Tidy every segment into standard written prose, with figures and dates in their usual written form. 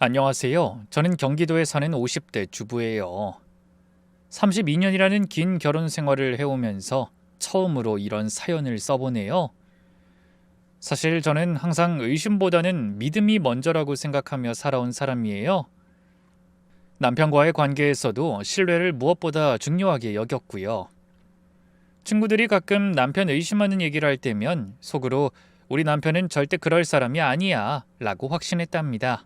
안녕하세요. 저는 경기도에 사는 50대 주부예요. 32년이라는 긴 결혼 생활을 해오면서 처음으로 이런 사연을 써보네요. 사실 저는 항상 의심보다는 믿음이 먼저라고 생각하며 살아온 사람이에요. 남편과의 관계에서도 신뢰를 무엇보다 중요하게 여겼고요. 친구들이 가끔 남편 의심하는 얘기를 할 때면 속으로 우리 남편은 절대 그럴 사람이 아니야 라고 확신했답니다.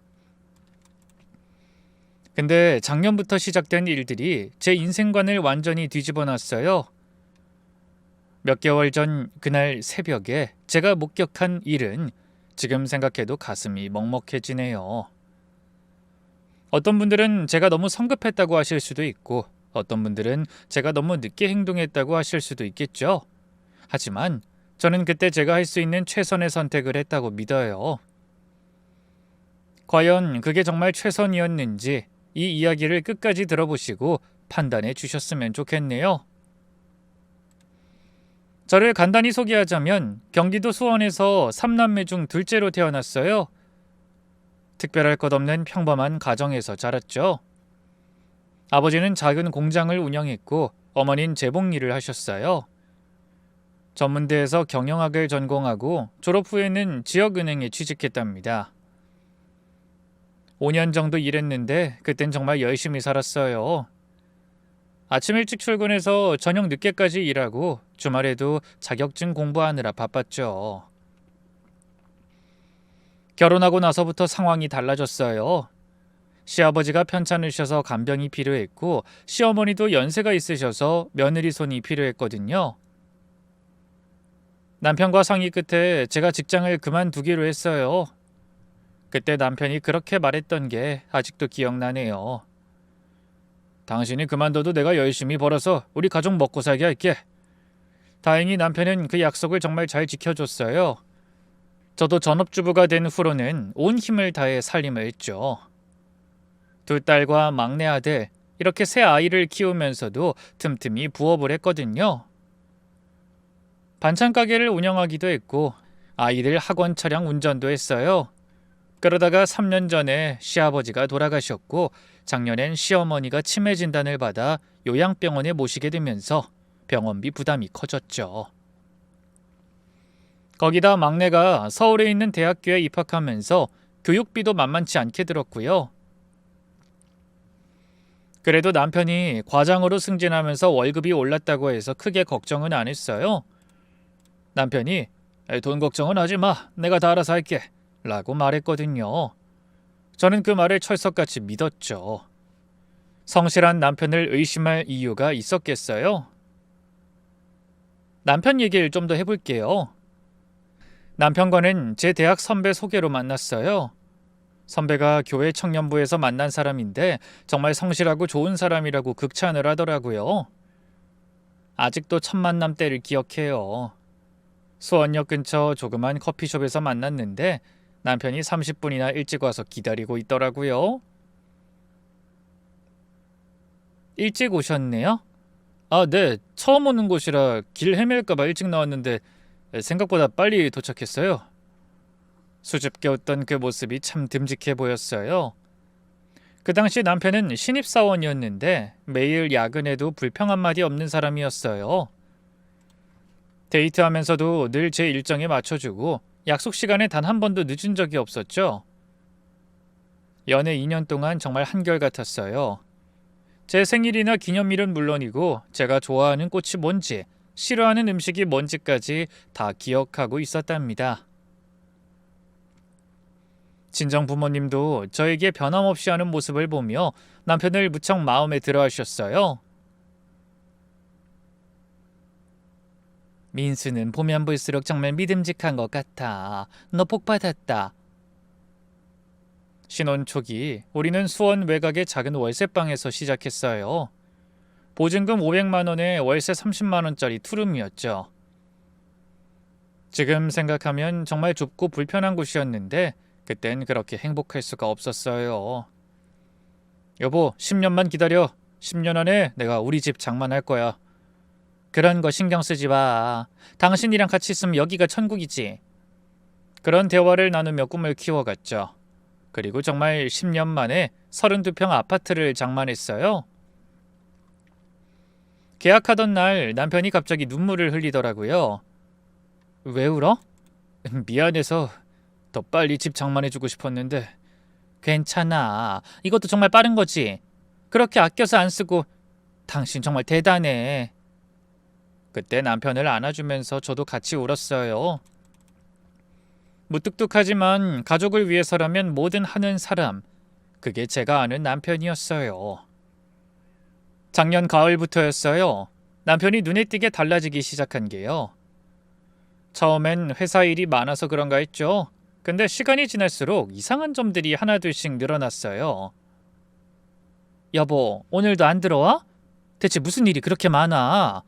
근데 작년부터 시작된 일들이 제 인생관을 완전히 뒤집어 놨어요. 몇 개월 전 그날 새벽에 제가 목격한 일은 지금 생각해도 가슴이 먹먹해지네요. 어떤 분들은 제가 너무 성급했다고 하실 수도 있고, 어떤 분들은 제가 너무 늦게 행동했다고 하실 수도 있겠죠. 하지만 저는 그때 제가 할 수 있는 최선의 선택을 했다고 믿어요. 과연 그게 정말 최선이었는지 이 이야기를 끝까지 들어보시고 판단해 주셨으면 좋겠네요. 저를 간단히 소개하자면 경기도 수원에서 3남매 중 둘째로 태어났어요. 특별할 것 없는 평범한 가정에서 자랐죠. 아버지는 작은 공장을 운영했고 어머니는 재봉 일을 하셨어요. 전문대에서 경영학을 전공하고 졸업 후에는 지역은행에 취직했답니다. 5년 정도 일했는데 그땐 정말 열심히 살았어요. 아침 일찍 출근해서 저녁 늦게까지 일하고 주말에도 자격증 공부하느라 바빴죠. 결혼하고 나서부터 상황이 달라졌어요. 시아버지가 편찮으셔서 간병이 필요했고 시어머니도 연세가 있으셔서 며느리 손이 필요했거든요. 남편과 상의 끝에 제가 직장을 그만두기로 했어요. 그때 남편이 그렇게 말했던 게 아직도 기억나네요. 당신이 그만둬도 내가 열심히 벌어서 우리 가족 먹고 살게 할게. 다행히 남편은 그 약속을 정말 잘 지켜줬어요. 저도 전업주부가 된 후로는 온 힘을 다해 살림을 했죠. 두 딸과 막내 아들, 이렇게 세 아이를 키우면서도 틈틈이 부업을 했거든요. 반찬 가게를 운영하기도 했고 아이들 학원 차량 운전도 했어요. 그러다가 3년 전에 시아버지가 돌아가셨고 작년엔 시어머니가 치매 진단을 받아 요양병원에 모시게 되면서 병원비 부담이 커졌죠. 거기다 막내가 서울에 있는 대학교에 입학하면서 교육비도 만만치 않게 들었고요. 그래도 남편이 과장으로 승진하면서 월급이 올랐다고 해서 크게 걱정은 안 했어요. 남편이 돈 걱정은 하지 마. 내가 다 알아서 할게. 라고 말했거든요. 저는 그 말을 철석같이 믿었죠. 성실한 남편을 의심할 이유가 있었겠어요? 남편 얘기를 좀 더 해볼게요. 남편과는 제 대학 선배 소개로 만났어요. 선배가 교회 청년부에서 만난 사람인데 정말 성실하고 좋은 사람이라고 극찬을 하더라고요. 아직도 첫 만남 때를 기억해요. 수원역 근처 조그만 커피숍에서 만났는데 남편이 30분이나 일찍 와서 기다리고 있더라고요. 일찍 오셨네요? 아, 네. 처음 오는 곳이라 길 헤맬까봐 일찍 나왔는데 생각보다 빨리 도착했어요. 수줍게 웃던 그 모습이 참 듬직해 보였어요. 그 당시 남편은 신입사원이었는데 매일 야근해도 불평 한마디 없는 사람이었어요. 데이트하면서도 늘 제 일정에 맞춰주고 약속 시간에 단 한 번도 늦은 적이 없었죠. 연애 2년 동안 정말 한결같았어요. 제 생일이나 기념일은 물론이고 제가 좋아하는 꽃이 뭔지, 싫어하는 음식이 뭔지까지 다 기억하고 있었답니다. 친정 부모님도 저에게 변함없이 하는 모습을 보며 남편을 무척 마음에 들어 하셨어요. 민수는 보면 볼수록 정말 믿음직한 것 같아. 너 복 받았다. 신혼 초기 우리는 수원 외곽의 작은 월세방에서 시작했어요. 보증금 500만 원에 월세 30만 원짜리 투룸이었죠. 지금 생각하면 정말 좁고 불편한 곳이었는데 그땐 그렇게 행복할 수가 없었어요. 여보, 10년만 기다려. 10년 안에 내가 우리 집 장만할 거야. 그런 거 신경 쓰지 마. 당신이랑 같이 있으면 여기가 천국이지. 그런 대화를 나누며 꿈을 키워갔죠. 그리고 정말 10년 만에 32평 아파트를 장만했어요. 계약하던 날 남편이 갑자기 눈물을 흘리더라고요. 왜 울어? 미안해서 더 빨리 집 장만해주고 싶었는데. 괜찮아. 이것도 정말 빠른 거지. 그렇게 아껴서 안 쓰고. 당신 정말 대단해. 그때 남편을 안아주면서 저도 같이 울었어요. 무뚝뚝하지만 가족을 위해서라면 뭐든 하는 사람. 그게 제가 아는 남편이었어요. 작년 가을부터였어요. 남편이 눈에 띄게 달라지기 시작한 게요. 처음엔 회사 일이 많아서 그런가 했죠. 근데 시간이 지날수록 이상한 점들이 하나둘씩 늘어났어요. 여보, 오늘도 안 들어와? 대체 무슨 일이 그렇게 많아?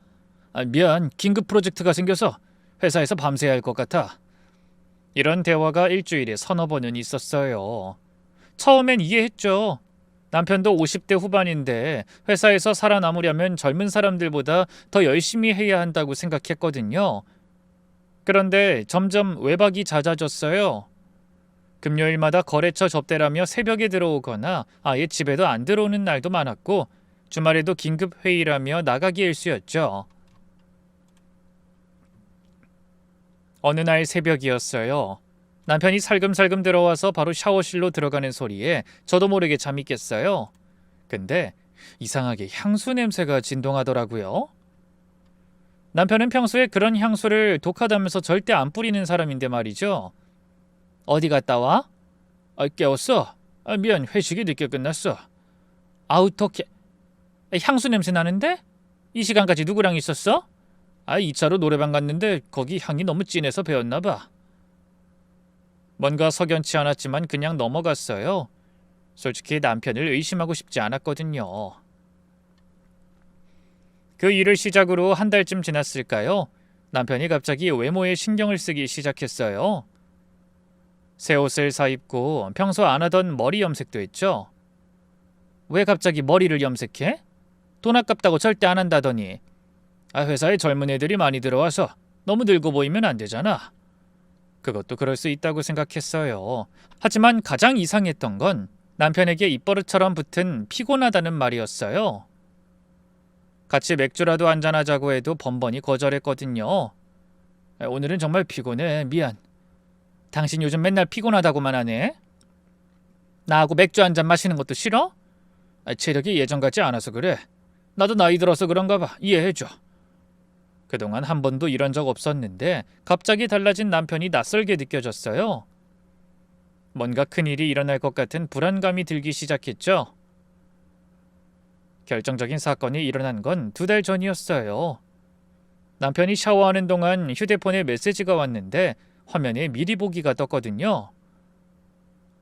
미안, 긴급 프로젝트가 생겨서 회사에서 밤새야 할 것 같아. 이런 대화가 일주일에 서너 번은 있었어요. 처음엔 이해했죠. 남편도 50대 후반인데 회사에서 살아남으려면 젊은 사람들보다 더 열심히 해야 한다고 생각했거든요. 그런데 점점 외박이 잦아졌어요. 금요일마다 거래처 접대라며 새벽에 들어오거나 아예 집에도 안 들어오는 날도 많았고 주말에도 긴급 회의라며 나가기 일쑤였죠. 어느 날 새벽이었어요. 남편이 살금살금 들어와서 바로 샤워실로 들어가는 소리에 저도 모르게 잠이 깼어요. 근데 이상하게 향수 냄새가 진동하더라고요. 남편은 평소에 그런 향수를 독하다면서 절대 안 뿌리는 사람인데 말이죠. 어디 갔다 와? 깨웠어. 미안, 회식이 늦게 끝났어. 어떡해. 향수 냄새 나는데? 이 시간까지 누구랑 있었어? 2차로 노래방 갔는데 거기 향이 너무 진해서 배웠나 봐. 뭔가 석연치 않았지만 그냥 넘어갔어요. 솔직히 남편을 의심하고 싶지 않았거든요. 그 일을 시작으로 한 달쯤 지났을까요? 남편이 갑자기 외모에 신경을 쓰기 시작했어요. 새 옷을 사입고 평소 안 하던 머리 염색도 했죠. 왜 갑자기 머리를 염색해? 돈 아깝다고 절대 안 한다더니. 회사에 젊은 애들이 많이 들어와서 너무 늙어 보이면 안 되잖아. 그것도 그럴 수 있다고 생각했어요. 하지만 가장 이상했던 건 남편에게 입버릇처럼 붙은 피곤하다는 말이었어요. 같이 맥주라도 한잔하자고 해도 번번이 거절했거든요. 오늘은 정말 피곤해. 미안. 당신 요즘 맨날 피곤하다고만 하네. 나하고 맥주 한잔 마시는 것도 싫어? 체력이 예전 같지 않아서 그래. 나도 나이 들어서 그런가 봐. 이해해줘. 그동안 한 번도 이런 적 없었는데 갑자기 달라진 남편이 낯설게 느껴졌어요. 뭔가 큰일이 일어날 것 같은 불안감이 들기 시작했죠. 결정적인 사건이 일어난 건 2달 전이었어요. 남편이 샤워하는 동안 휴대폰에 메시지가 왔는데 화면에 미리 보기가 떴거든요.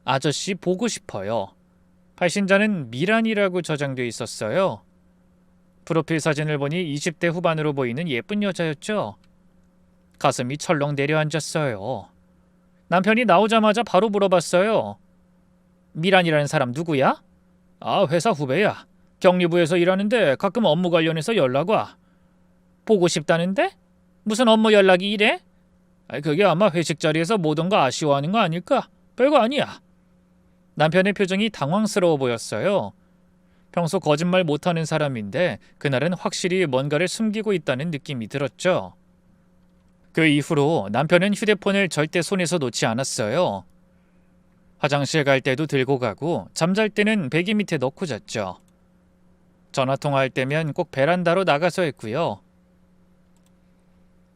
아저씨 보고 싶어요. 발신자는 미란이라고 저장돼 있었어요. 프로필 사진을 보니 20대 후반으로 보이는 예쁜 여자였죠. 가슴이 철렁 내려앉았어요. 남편이 나오자마자 바로 물어봤어요. 미란이라는 사람 누구야? 회사 후배야. 격리부에서 일하는데 가끔 업무 관련해서 연락 와. 보고 싶다는데? 무슨 업무 연락이 이래? 그게 아마 회식 자리에서 모든 거 아쉬워하는 거 아닐까? 별거 아니야. 남편의 표정이 당황스러워 보였어요. 평소 거짓말 못하는 사람인데 그날은 확실히 뭔가를 숨기고 있다는 느낌이 들었죠. 그 이후로 남편은 휴대폰을 절대 손에서 놓지 않았어요. 화장실 갈 때도 들고 가고 잠잘 때는 베개 밑에 넣고 잤죠. 전화통화할 때면 꼭 베란다로 나가서 했고요.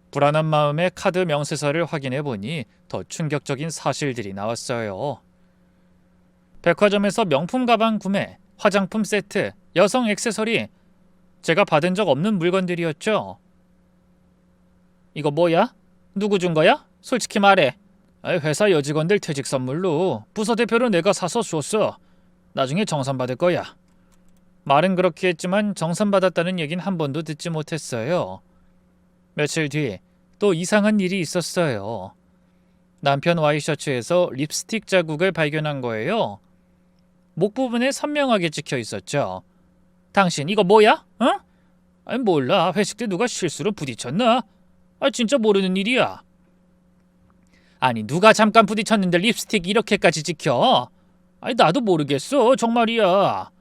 불안한 마음에 카드 명세서를 확인해 보니 더 충격적인 사실들이 나왔어요. 백화점에서 명품 가방 구매, 화장품 세트, 여성 액세서리, 제가 받은 적 없는 물건들이었죠. 이거 뭐야? 누구 준 거야? 솔직히 말해. 회사 여직원들 퇴직 선물로 부서 대표로 내가 사서 줬어. 나중에 정산받을 거야. 말은 그렇게 했지만 정산받았다는 얘긴 한 번도 듣지 못했어요. 며칠 뒤 또 이상한 일이 있었어요. 남편 와이셔츠에서 립스틱 자국을 발견한 거예요. 목 부분에 선명하게 찍혀 있었죠. 당신 이거 뭐야? 몰라. 회식 때 누가 실수로 부딪혔나? 진짜 모르는 일이야. 아니 누가 잠깐 부딪혔는데 립스틱 이렇게까지 찍혀? 아니, 나도 모르겠어. 정말이야.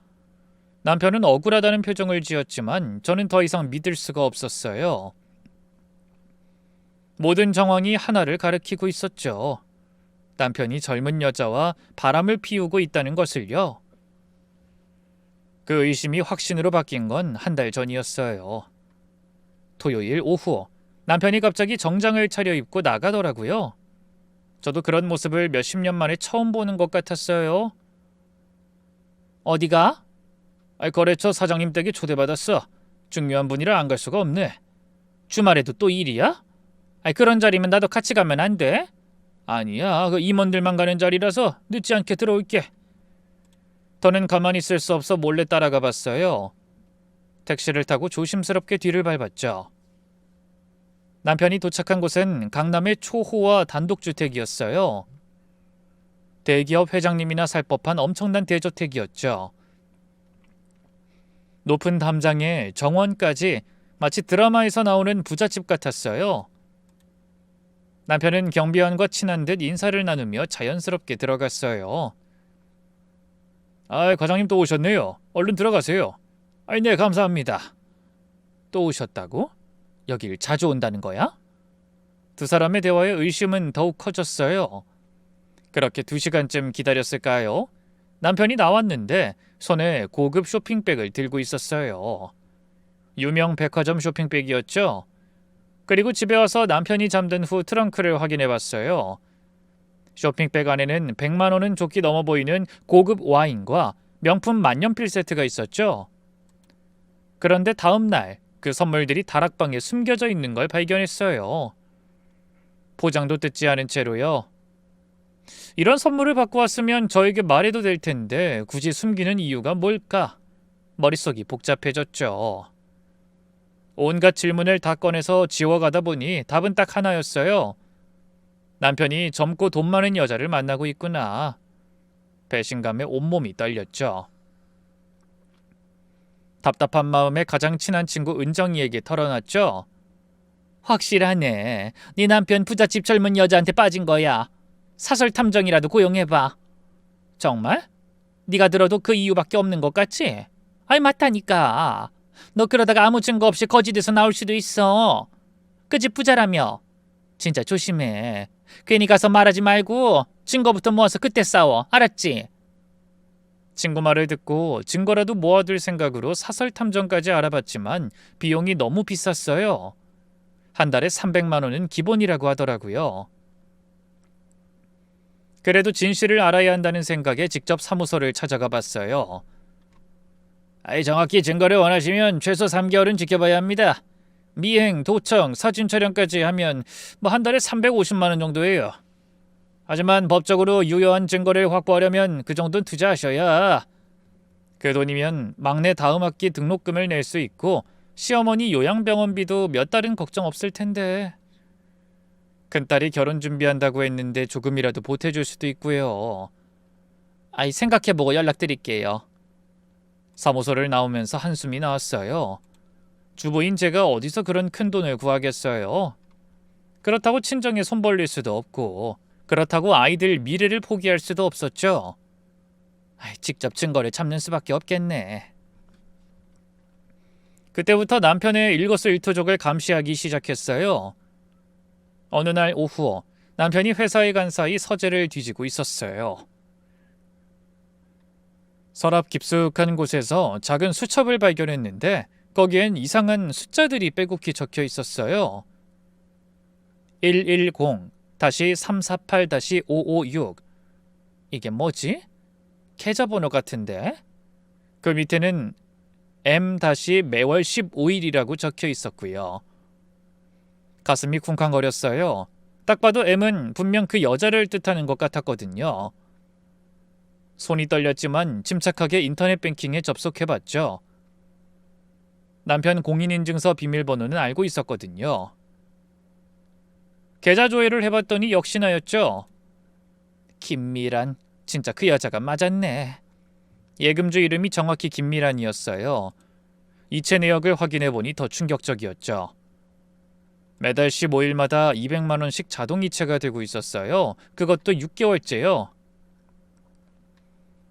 남편은 억울하다는 표정을 지었지만 저는 더 이상 믿을 수가 없었어요. 모든 정황이 하나를 가리키고 있었죠. 남편이 젊은 여자와 바람을 피우고 있다는 것을요. 그 의심이 확신으로 바뀐 건 한 달 전이었어요. 토요일 오후 남편이 갑자기 정장을 차려입고 나가더라고요. 저도 그런 모습을 몇십 년 만에 처음 보는 것 같았어요. 어디가? 거래처 사장님 댁에 초대받았어. 중요한 분이라 안 갈 수가 없네. 주말에도 또 일이야? 그런 자리면 나도 같이 가면 안 돼? 아니야, 그 임원들만 가는 자리라서 늦지 않게 들어올게. 저는 가만히 있을 수 없어 몰래 따라가 봤어요. 택시를 타고 조심스럽게 뒤를 밟았죠. 남편이 도착한 곳은 강남의 초호화 단독주택이었어요. 대기업 회장님이나 살 법한 엄청난 대저택이었죠. 높은 담장에 정원까지 마치 드라마에서 나오는 부잣집 같았어요. 남편은 경비원과 친한 듯 인사를 나누며 자연스럽게 들어갔어요. 과장님 또 오셨네요. 얼른 들어가세요. 네, 감사합니다. 또 오셨다고? 여길 자주 온다는 거야? 두 사람의 대화에 의심은 더욱 커졌어요. 그렇게 2시간쯤 기다렸을까요? 남편이 나왔는데 손에 고급 쇼핑백을 들고 있었어요. 유명 백화점 쇼핑백이었죠. 그리고 집에 와서 남편이 잠든 후 트렁크를 확인해봤어요. 쇼핑백 안에는 100만 원은 좋게 넘어 보이는 고급 와인과 명품 만년필 세트가 있었죠. 그런데 다음 날 그 선물들이 다락방에 숨겨져 있는 걸 발견했어요. 포장도 뜯지 않은 채로요. 이런 선물을 받고 왔으면 저에게 말해도 될 텐데 굳이 숨기는 이유가 뭘까? 머릿속이 복잡해졌죠. 온갖 질문을 다 꺼내서 지워가다 보니 답은 딱 하나였어요. 남편이 젊고 돈 많은 여자를 만나고 있구나. 배신감에 온몸이 떨렸죠. 답답한 마음에 가장 친한 친구 은정이에게 털어놨죠. 확실하네. 네 남편 부잣집 젊은 여자한테 빠진 거야. 사설 탐정이라도 고용해봐. 정말? 네가 들어도 그 이유밖에 없는 것 같지? 맞다니까. 너 그러다가 아무 증거 없이 거짓에서 나올 수도 있어. 그 집 부자라며. 진짜 조심해. 괜히 가서 말하지 말고 증거부터 모아서 그때 싸워. 알았지? 친구 말을 듣고 증거라도 모아둘 생각으로 사설 탐정까지 알아봤지만 비용이 너무 비쌌어요. 한 달에 300만 원은 기본이라고 하더라고요. 그래도 진실을 알아야 한다는 생각에 직접 사무소를 찾아가 봤어요. 정확히 증거를 원하시면 최소 3개월은 지켜봐야 합니다. 미행, 도청, 사진 촬영까지 하면 한 달에 350만 원 정도예요. 하지만 법적으로 유효한 증거를 확보하려면 그 정도는 투자하셔야. 그 돈이면 막내 다음 학기 등록금을 낼 수 있고 시어머니 요양병원비도 몇 달은 걱정 없을 텐데. 큰딸이 결혼 준비한다고 했는데 조금이라도 보태줄 수도 있고요. 생각해보고 연락드릴게요. 사무소를 나오면서 한숨이 나왔어요. 주부인 제가 어디서 그런 큰 돈을 구하겠어요. 그렇다고 친정에 손 벌릴 수도 없고 그렇다고 아이들 미래를 포기할 수도 없었죠. 직접 증거를 잡는 수밖에 없겠네. 그때부터 남편의 일거수일투족을 감시하기 시작했어요. 어느 날 오후 남편이 회사에 간 사이 서재를 뒤지고 있었어요. 서랍 깊숙한 곳에서 작은 수첩을 발견했는데 거기엔 이상한 숫자들이 빼곡히 적혀 있었어요. 110-348-556. 이게 뭐지? 계좌번호 같은데? 그 밑에는 M-매월 15일이라고 적혀 있었고요. 가슴이 쿵쾅거렸어요. 딱 봐도 M은 분명 그 여자를 뜻하는 것 같았거든요. 손이 떨렸지만 침착하게 인터넷 뱅킹에 접속해봤죠. 남편 공인인증서 비밀번호는 알고 있었거든요. 계좌 조회를 해봤더니 역시나였죠. 김미란, 진짜 그 여자가 맞았네. 예금주 이름이 정확히 김미란이었어요. 이체 내역을 확인해보니 더 충격적이었죠. 매달 15일마다 200만 원씩 자동 이체가 되고 있었어요. 그것도 6개월째요.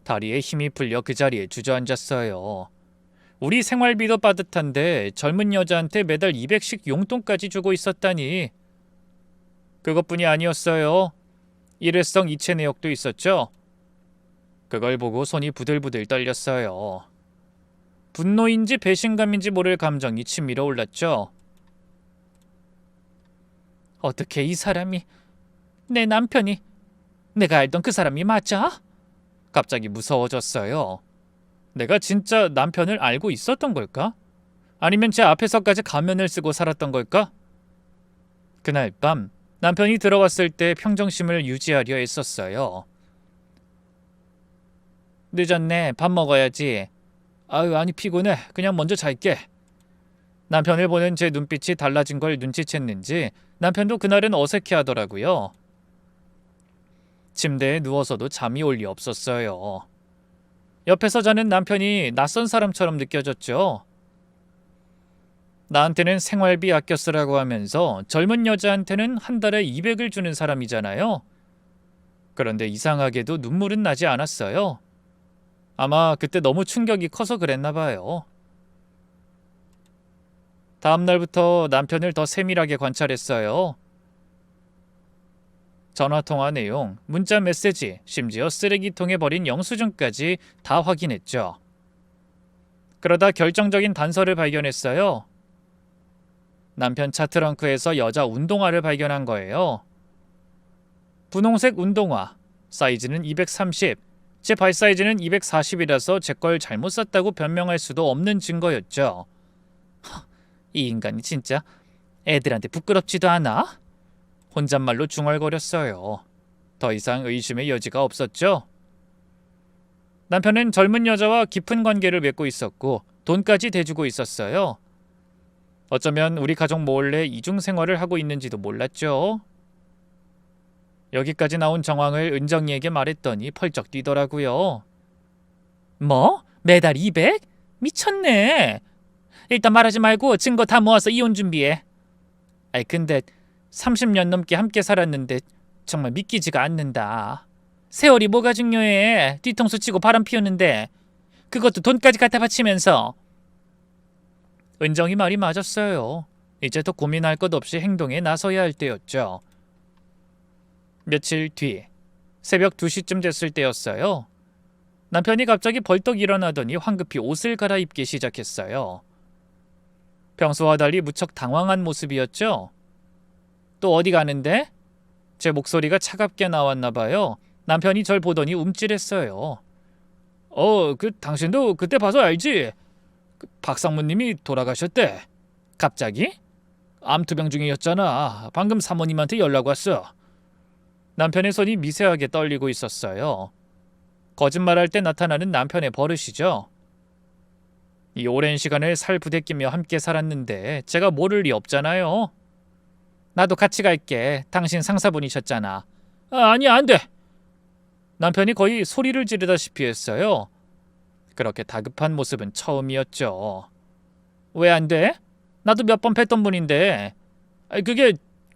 다리에 힘이 풀려 그 자리에 주저앉았어요. 우리 생활비도 빠듯한데 젊은 여자한테 매달 200씩 용돈까지 주고 있었다니. 그것뿐이 아니었어요. 일회성 이체 내역도 있었죠. 그걸 보고 손이 부들부들 떨렸어요. 분노인지 배신감인지 모를 감정이 치밀어 올랐죠. 어떻게 이 사람이, 내 남편이, 내가 알던 그 사람이 맞아? 갑자기 무서워졌어요. 내가 진짜 남편을 알고 있었던 걸까? 아니면 제 앞에서까지 가면을 쓰고 살았던 걸까? 그날 밤 남편이 들어왔을 때 평정심을 유지하려 애썼어요. 늦었네. 밥 먹어야지. 아유, 아니 피곤해. 그냥 먼저 잘게. 남편을 보는 제 눈빛이 달라진 걸 눈치챘는지 남편도 그날은 어색해하더라고요. 침대에 누워서도 잠이 올 리 없었어요. 옆에서 자는 남편이 낯선 사람처럼 느껴졌죠. 나한테는 생활비 아껴 쓰라고 하면서 젊은 여자한테는 한 달에 200을 주는 사람이잖아요. 그런데 이상하게도 눈물은 나지 않았어요. 아마 그때 너무 충격이 커서 그랬나 봐요. 다음 날부터 남편을 더 세밀하게 관찰했어요. 전화통화 내용, 문자 메시지, 심지어 쓰레기통에 버린 영수증까지 다 확인했죠. 그러다 결정적인 단서를 발견했어요. 남편 차 트렁크에서 여자 운동화를 발견한 거예요. 분홍색 운동화, 사이즈는 230, 제 발 사이즈는 240이라서 제 걸 잘못 샀다고 변명할 수도 없는 증거였죠. 이 인간이 진짜 애들한테 부끄럽지도 않아? 혼잣말로 중얼거렸어요. 더 이상 의심의 여지가 없었죠. 남편은 젊은 여자와 깊은 관계를 맺고 있었고 돈까지 대주고 있었어요. 어쩌면 우리 가족 몰래 이중 생활을 하고 있는지도 몰랐죠. 여기까지 나온 정황을 은정이에게 말했더니 펄쩍 뛰더라고요. 뭐? 매달 200? 미쳤네. 일단 말하지 말고 증거 다 모아서 이혼 준비해. 아이 근데 30년 넘게 함께 살았는데 정말 믿기지가 않는다. 세월이 뭐가 중요해. 뒤통수 치고 바람 피우는데 그것도 돈까지 갖다 바치면서. 은정이 말이 맞았어요. 이제 더 고민할 것 없이 행동에 나서야 할 때였죠. 며칠 뒤 새벽 2시쯤 됐을 때였어요. 남편이 갑자기 벌떡 일어나더니 황급히 옷을 갈아입기 시작했어요. 평소와 달리 무척 당황한 모습이었죠. 또 어디 가는데? 제 목소리가 차갑게 나왔나 봐요. 남편이 절 보더니 움찔했어요. 당신도 그때 봐서 알지? 박상무님이 돌아가셨대. 갑자기? 암투병 중이었잖아. 방금 사모님한테 연락 왔어. 남편의 손이 미세하게 떨리고 있었어요. 거짓말할 때 나타나는 남편의 버릇이죠. 이 오랜 시간을 살 부대끼며 함께 살았는데 제가 모를 리 없잖아요. 나도 같이 갈게. 당신 상사분이셨잖아. 아니 안 돼. 남편이 거의 소리를 지르다시피 했어요. 그렇게 다급한 모습은 처음이었죠. 왜 안 돼? 나도 몇 번 뵀던 분인데. 그게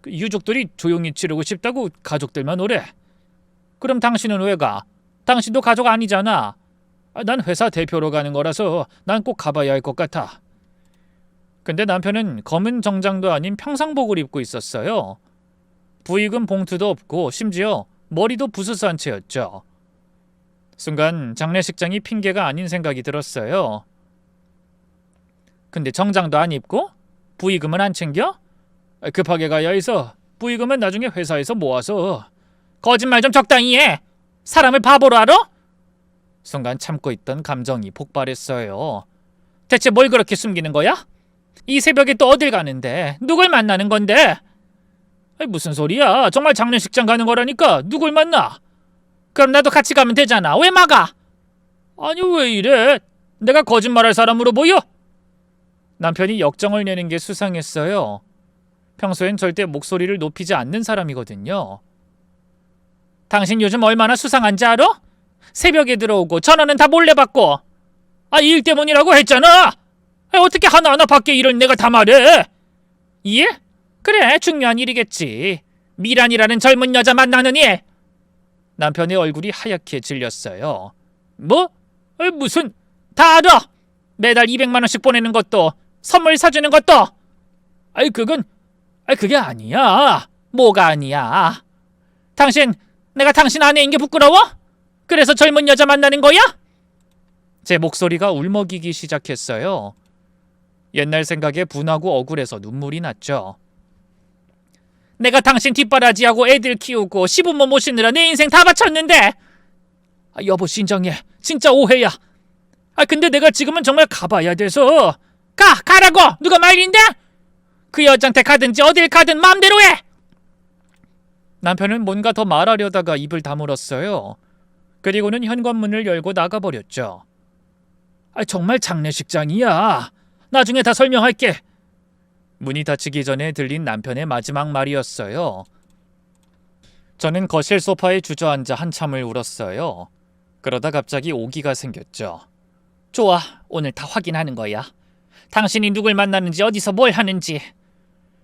유족들이 조용히 치르고 싶다고 가족들만 오래. 그럼 당신은 왜 가? 당신도 가족 아니잖아. 난 회사 대표로 가는 거라서 난 꼭 가봐야 할 것 같아. 근데 남편은 검은 정장도 아닌 평상복을 입고 있었어요. 부익은 봉투도 없고 심지어 머리도 부스스한 채였죠. 순간 장례식장이 핑계가 아닌 생각이 들었어요. 근데 정장도 안 입고? 부의금은 안 챙겨? 급하게 가야 해서 부의금은 나중에 회사에서 모아서. 거짓말 좀 적당히 해. 사람을 바보로 알아? 순간 참고 있던 감정이 폭발했어요. 대체 뭘 그렇게 숨기는 거야? 이 새벽에 또 어딜 가는데? 누굴 만나는 건데? 무슨 소리야? 정말 장례식장 가는 거라니까. 누굴 만나? 그럼 나도 같이 가면 되잖아. 왜 막아? 아니 왜 이래? 내가 거짓말할 사람으로 보여? 남편이 역정을 내는 게 수상했어요. 평소엔 절대 목소리를 높이지 않는 사람이거든요. 당신 요즘 얼마나 수상한지 알아? 새벽에 들어오고 전화는 다 몰래 받고. 이 일 때문이라고 했잖아. 어떻게 하나하나 밖에 일을 내가 다 말해? 예? 그래 중요한 일이겠지. 미란이라는 젊은 여자 만나느니. 남편의 얼굴이 하얗게 질렸어요. 뭐? 무슨? 다 알아! 매달 200만 원씩 보내는 것도 선물 사주는 것도. 그게 아니야. 뭐가 아니야? 내가 당신 아내인 게 부끄러워? 그래서 젊은 여자 만나는 거야? 제 목소리가 울먹이기 시작했어요. 옛날 생각에 분하고 억울해서 눈물이 났죠. 내가 당신 뒷바라지하고 애들 키우고 시부모 모시느라 내 인생 다 바쳤는데. 여보 진정해. 진짜 오해야. 근데 내가 지금은 정말 가봐야 돼서. 가라고! 누가 말린대? 그 여자한테 가든지 어딜 가든 마음대로 해! 남편은 뭔가 더 말하려다가 입을 다물었어요. 그리고는 현관문을 열고 나가버렸죠. 정말 장례식장이야. 나중에 다 설명할게. 문이 닫히기 전에 들린 남편의 마지막 말이었어요. 저는 거실 소파에 주저앉아 한참을 울었어요. 그러다 갑자기 오기가 생겼죠. 좋아, 오늘 다 확인하는 거야. 당신이 누굴 만나는지 어디서 뭘 하는지.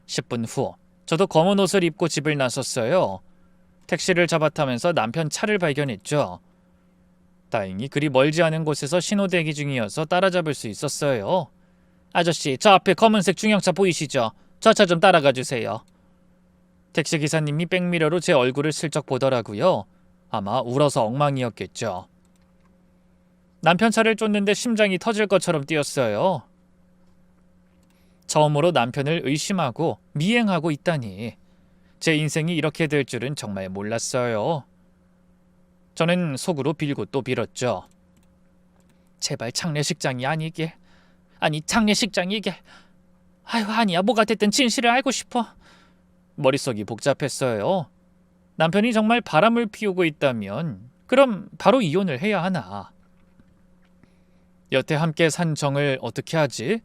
10분 후 저도 검은 옷을 입고 집을 나섰어요. 택시를 잡아 타면서 남편 차를 발견했죠. 다행히 그리 멀지 않은 곳에서 신호 대기 중이어서 따라잡을 수 있었어요. 아저씨, 저 앞에 검은색 중형차 보이시죠? 저 차 좀 따라가 주세요. 택시기사님이 백미러로 제 얼굴을 슬쩍 보더라고요. 아마 울어서 엉망이었겠죠. 남편 차를 쫓는데 심장이 터질 것처럼 뛰었어요. 처음으로 남편을 의심하고 미행하고 있다니. 제 인생이 이렇게 될 줄은 정말 몰랐어요. 저는 속으로 빌고 또 빌었죠. 제발 장례식장이 아니게. 장례식장이게. 아니야. 뭐가 됐든 진실을 알고 싶어. 머릿속이 복잡했어요. 남편이 정말 바람을 피우고 있다면 그럼 바로 이혼을 해야 하나. 여태 함께 산 정을 어떻게 하지?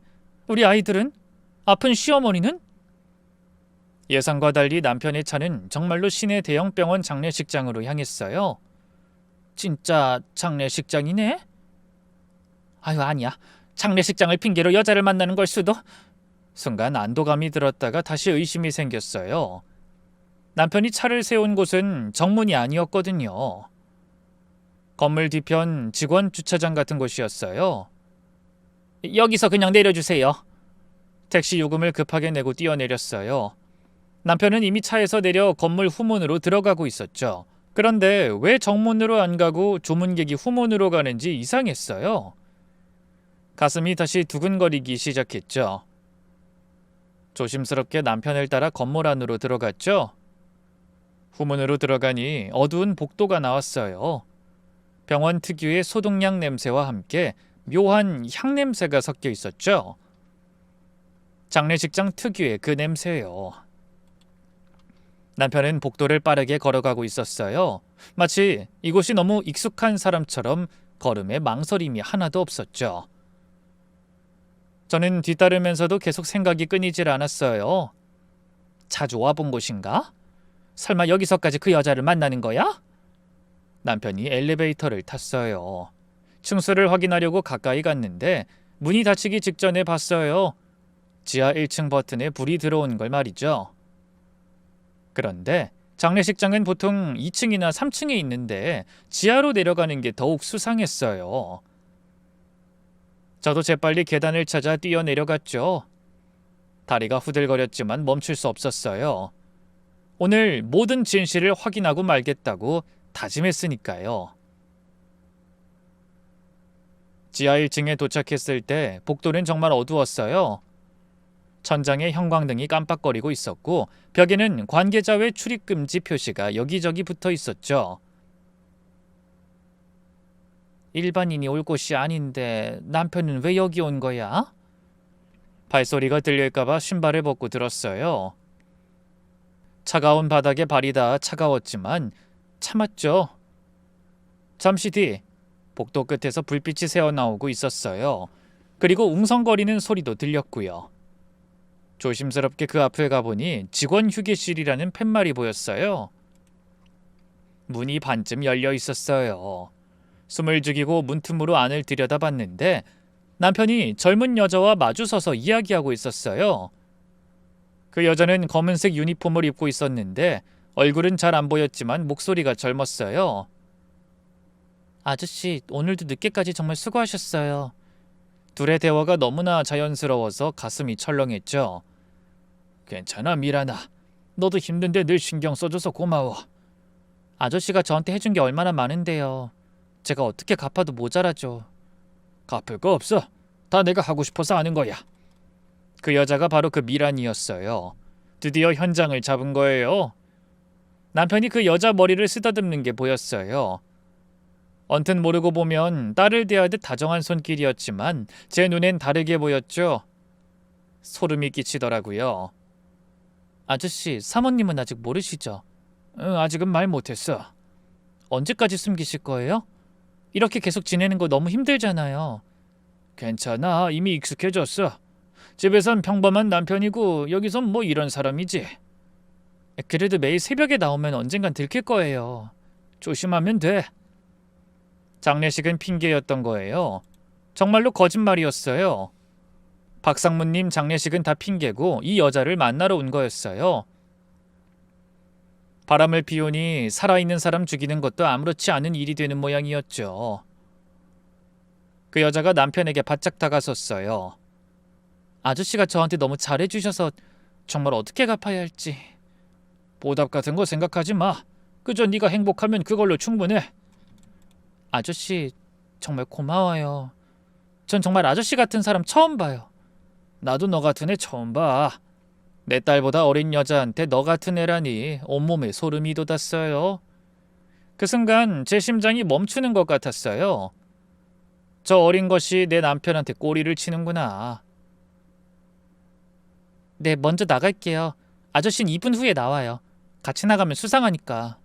우리 아이들은? 아픈 시어머니는? 예상과 달리 남편의 차는 정말로 시내 대형 병원 장례식장으로 향했어요. 진짜 장례식장이네? 아니야. 장례식장을 핑계로 여자를 만나는 걸 수도. 순간 안도감이 들었다가 다시 의심이 생겼어요. 남편이 차를 세운 곳은 정문이 아니었거든요. 건물 뒤편 직원 주차장 같은 곳이었어요. 여기서 그냥 내려주세요. 택시 요금을 급하게 내고 뛰어내렸어요. 남편은 이미 차에서 내려 건물 후문으로 들어가고 있었죠. 그런데 왜 정문으로 안 가고 조문객이 후문으로 가는지 이상했어요. 가슴이 다시 두근거리기 시작했죠. 조심스럽게 남편을 따라 건물 안으로 들어갔죠. 후문으로 들어가니 어두운 복도가 나왔어요. 병원 특유의 소독약 냄새와 함께 묘한 향냄새가 섞여 있었죠. 장례식장 특유의 그 냄새요. 남편은 복도를 빠르게 걸어가고 있었어요. 마치 이곳이 너무 익숙한 사람처럼 걸음에 망설임이 하나도 없었죠. 저는 뒤따르면서도 계속 생각이 끊이질 않았어요. 자주 와본 곳인가? 설마 여기서까지 그 여자를 만나는 거야? 남편이 엘리베이터를 탔어요. 층수를 확인하려고 가까이 갔는데 문이 닫히기 직전에 봤어요. 지하 1층 버튼에 불이 들어온 걸 말이죠. 그런데 장례식장은 보통 2층이나 3층에 있는데 지하로 내려가는 게 더욱 수상했어요. 저도 재빨리 계단을 찾아 뛰어내려갔죠. 다리가 후들거렸지만 멈출 수 없었어요. 오늘 모든 진실을 확인하고 말겠다고 다짐했으니까요. 지하 1층에 도착했을 때 복도는 정말 어두웠어요. 천장에 형광등이 깜빡거리고 있었고 벽에는 관계자 외 출입금지 표시가 여기저기 붙어 있었죠. 일반인이 올 곳이 아닌데 남편은 왜 여기 온 거야? 발소리가 들릴까봐 신발을 벗고 들었어요. 차가운 바닥에 발이 닿아 차가웠지만 참았죠. 잠시 뒤 복도 끝에서 불빛이 새어나오고 있었어요. 그리고 웅성거리는 소리도 들렸고요. 조심스럽게 그 앞에 가보니 직원 휴게실이라는 팻말이 보였어요. 문이 반쯤 열려 있었어요. 숨을 죽이고 문틈으로 안을 들여다봤는데 남편이 젊은 여자와 마주서서 이야기하고 있었어요. 그 여자는 검은색 유니폼을 입고 있었는데 얼굴은 잘 안 보였지만 목소리가 젊었어요. 아저씨, 오늘도 늦게까지 정말 수고하셨어요. 둘의 대화가 너무나 자연스러워서 가슴이 철렁했죠. 괜찮아, 미라나. 너도 힘든데 늘 신경 써줘서 고마워. 아저씨가 저한테 해준 게 얼마나 많은데요. 제가 어떻게 갚아도 모자라죠. 갚을 거 없어. 다 내가 하고 싶어서 하는 거야. 그 여자가 바로 그 미란이었어요. 드디어 현장을 잡은 거예요. 남편이 그 여자 머리를 쓰다듬는 게 보였어요. 언뜻 모르고 보면 딸을 대하듯 다정한 손길이었지만 제 눈엔 다르게 보였죠. 소름이 끼치더라고요. 아저씨, 사모님은 아직 모르시죠? 응, 아직은 말 못했어. 언제까지 숨기실 거예요? 이렇게 계속 지내는 거 너무 힘들잖아요. 괜찮아, 이미 익숙해졌어. 집에선 평범한 남편이고 여기선 뭐 이런 사람이지. 그래도 매일 새벽에 나오면 언젠간 들킬 거예요. 조심하면 돼. 장례식은 핑계였던 거예요. 정말로 거짓말이었어요. 박상무님 장례식은 다 핑계고 이 여자를 만나러 온 거였어요. 바람을 피우니 살아있는 사람 죽이는 것도 아무렇지 않은 일이 되는 모양이었죠. 그 여자가 남편에게 바짝 다가섰어요. 아저씨가 저한테 너무 잘해주셔서 정말 어떻게 갚아야 할지. 보답 같은 거 생각하지 마. 그저 네가 행복하면 그걸로 충분해. 아저씨, 정말 고마워요. 전 정말 아저씨 같은 사람 처음 봐요. 나도 너 같은 애 처음 봐. 내 딸보다 어린 여자한테 너 같은 애라니 온몸에 소름이 돋았어요. 그 순간 제 심장이 멈추는 것 같았어요. 저 어린 것이 내 남편한테 꼬리를 치는구나. 네, 먼저 나갈게요. 아저씨는 2분 후에 나와요. 같이 나가면 수상하니까.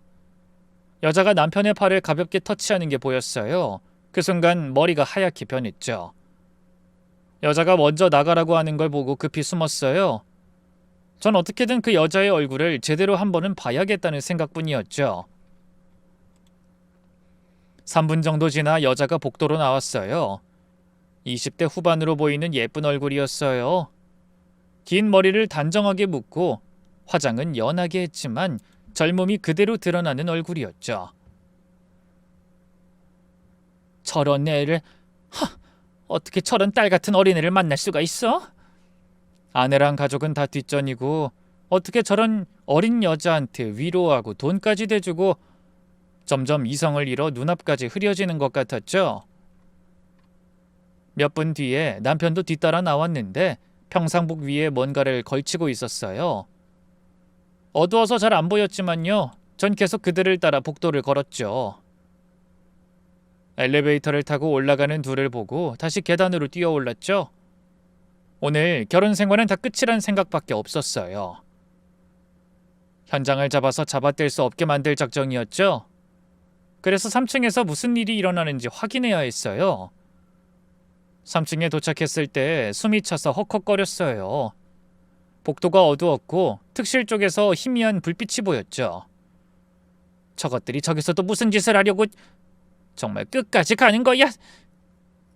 여자가 남편의 팔을 가볍게 터치하는 게 보였어요. 그 순간 머리가 하얗게 변했죠. 여자가 먼저 나가라고 하는 걸 보고 급히 숨었어요. 전 어떻게든 그 여자의 얼굴을 제대로 한 번은 봐야겠다는 생각뿐이었죠. 3분 정도 지나 여자가 복도로 나왔어요. 20대 후반으로 보이는 예쁜 얼굴이었어요. 긴 머리를 단정하게 묶고 화장은 연하게 했지만 젊음이 그대로 드러나는 얼굴이었죠. 저런 애를, 어떻게 저런 딸 같은 어린애를 만날 수가 있어? 아내랑 가족은 다 뒷전이고 어떻게 저런 어린 여자한테 위로하고 돈까지 대주고 점점 이성을 잃어 눈앞까지 흐려지는 것 같았죠. 몇 분 뒤에 남편도 뒤따라 나왔는데 평상복 위에 뭔가를 걸치고 있었어요. 어두워서 잘 안 보였지만요. 전 계속 그들을 따라 복도를 걸었죠. 엘리베이터를 타고 올라가는 둘을 보고 다시 계단으로 뛰어 올랐죠. 오늘 결혼 생활은 다 끝이란 생각밖에 없었어요. 현장을 잡아서 잡아뗄 수 없게 만들 작정이었죠. 그래서 3층에서 무슨 일이 일어나는지 확인해야 했어요. 3층에 도착했을 때 숨이 차서 헉헉거렸어요. 복도가 어두웠고 특실 쪽에서 희미한 불빛이 보였죠. 저것들이 저기서 또 무슨 짓을 하려고. 정말 끝까지 가는 거야?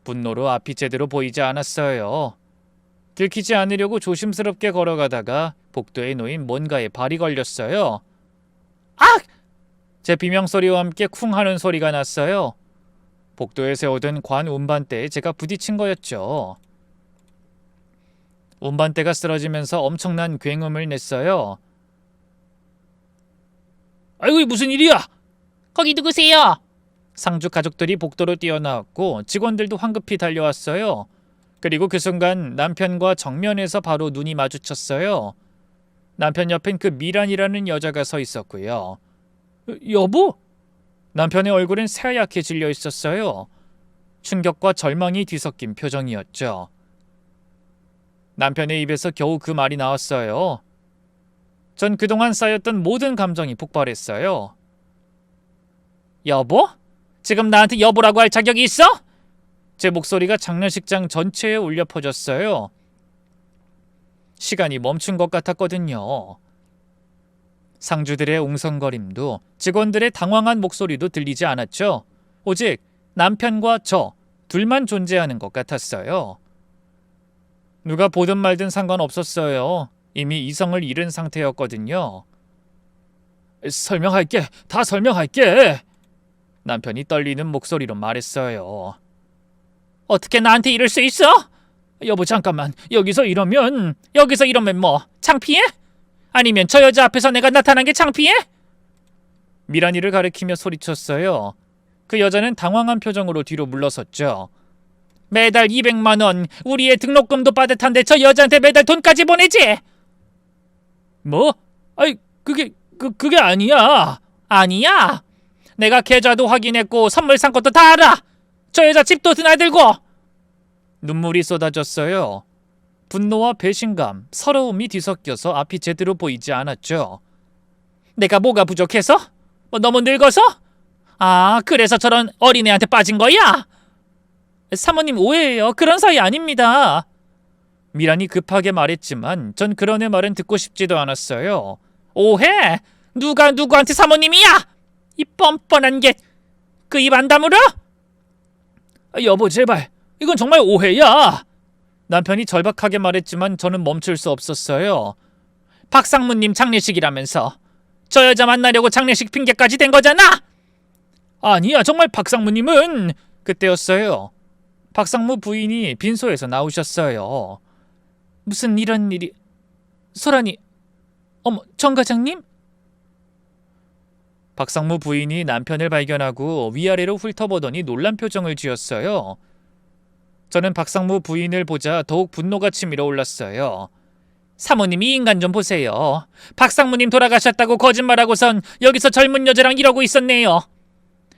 분노로 앞이 제대로 보이지 않았어요. 들키지 않으려고 조심스럽게 걸어가다가 복도에 놓인 뭔가에 발이 걸렸어요. 악! 제 비명소리와 함께 쿵 하는 소리가 났어요. 복도에 세워둔 관 운반대에 제가 부딪힌 거였죠. 운반대가 쓰러지면서 엄청난 굉음을 냈어요. 아이고, 무슨 일이야? 거기 누구세요? 상주 가족들이 복도로 뛰어나왔고 직원들도 황급히 달려왔어요. 그리고 그 순간 남편과 정면에서 바로 눈이 마주쳤어요. 남편 옆엔 그 미란이라는 여자가 서 있었고요. 여보? 남편의 얼굴은 새하얗게 질려 있었어요. 충격과 절망이 뒤섞인 표정이었죠. 남편의 입에서 겨우 그 말이 나왔어요. 전 그동안 쌓였던 모든 감정이 폭발했어요. 여보? 지금 나한테 여보라고 할 자격이 있어? 제 목소리가 장례식장 전체에 울려 퍼졌어요. 시간이 멈춘 것 같았거든요. 상주들의 웅성거림도 직원들의 당황한 목소리도 들리지 않았죠. 오직 남편과 저 둘만 존재하는 것 같았어요. 누가 보든 말든 상관없었어요. 이미 이성을 잃은 상태였거든요. 설명할게. 다 설명할게. 남편이 떨리는 목소리로 말했어요. 어떻게 나한테 이럴 수 있어? 여보 잠깐만. 여기서 이러면 뭐 창피해? 아니면 저 여자 앞에서 내가 나타난 게 창피해? 미란이를 가리키며 소리쳤어요. 그 여자는 당황한 표정으로 뒤로 물러섰죠. 매달 200만 원 우리의 등록금도 빠듯한데 저 여자한테 매달 돈까지 보내지? 뭐? 아이 그게 아니야. 아니야? 내가 계좌도 확인했고 선물 산 것도 다 알아. 저 여자 집도 드나들고. 눈물이 쏟아졌어요. 분노와 배신감, 서러움이 뒤섞여서 앞이 제대로 보이지 않았죠. 내가 뭐가 부족해서? 뭐 너무 늙어서? 아, 그래서 저런 어린애한테 빠진 거야? 사모님 오해예요. 그런 사이 아닙니다. 미란이 급하게 말했지만 전 그런 애 말은 듣고 싶지도 않았어요. 오해? 누가 누구한테 사모님이야? 이 뻔뻔한 게 그 입 안 다물어? 여보 제발 이건 정말 오해야. 남편이 절박하게 말했지만 저는 멈출 수 없었어요. 박상무님 장례식이라면서 저 여자 만나려고 장례식 핑계까지 댄 거잖아? 아니야 정말 박상무님은. 그때였어요. 박상무 부인이 빈소에서 나오셨어요. 무슨 이런 일이... 소란이... 어머 정 과장님? 박상무 부인이 남편을 발견하고 위아래로 훑어보더니 놀란 표정을 지었어요. 저는 박상무 부인을 보자 더욱 분노가 치밀어 올랐어요. 사모님 이 인간 좀 보세요. 박상무님 돌아가셨다고 거짓말하고선 여기서 젊은 여자랑 이러고 있었네요.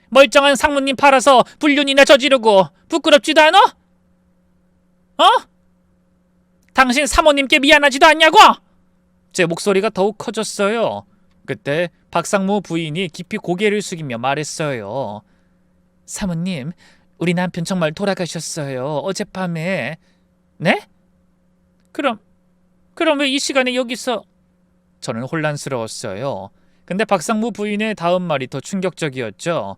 멀쩡한 상무님 팔아서 불륜이나 저지르고 부끄럽지도 않아? 어? 당신 사모님께 미안하지도 않냐고? 제 목소리가 더욱 커졌어요. 그때 박상무 부인이 깊이 고개를 숙이며 말했어요. 사모님, 우리 남편 정말 돌아가셨어요. 어젯밤에. 네? 그럼 왜 이 시간에 여기서... 저는 혼란스러웠어요. 근데 박상무 부인의 다음 말이 더 충격적이었죠.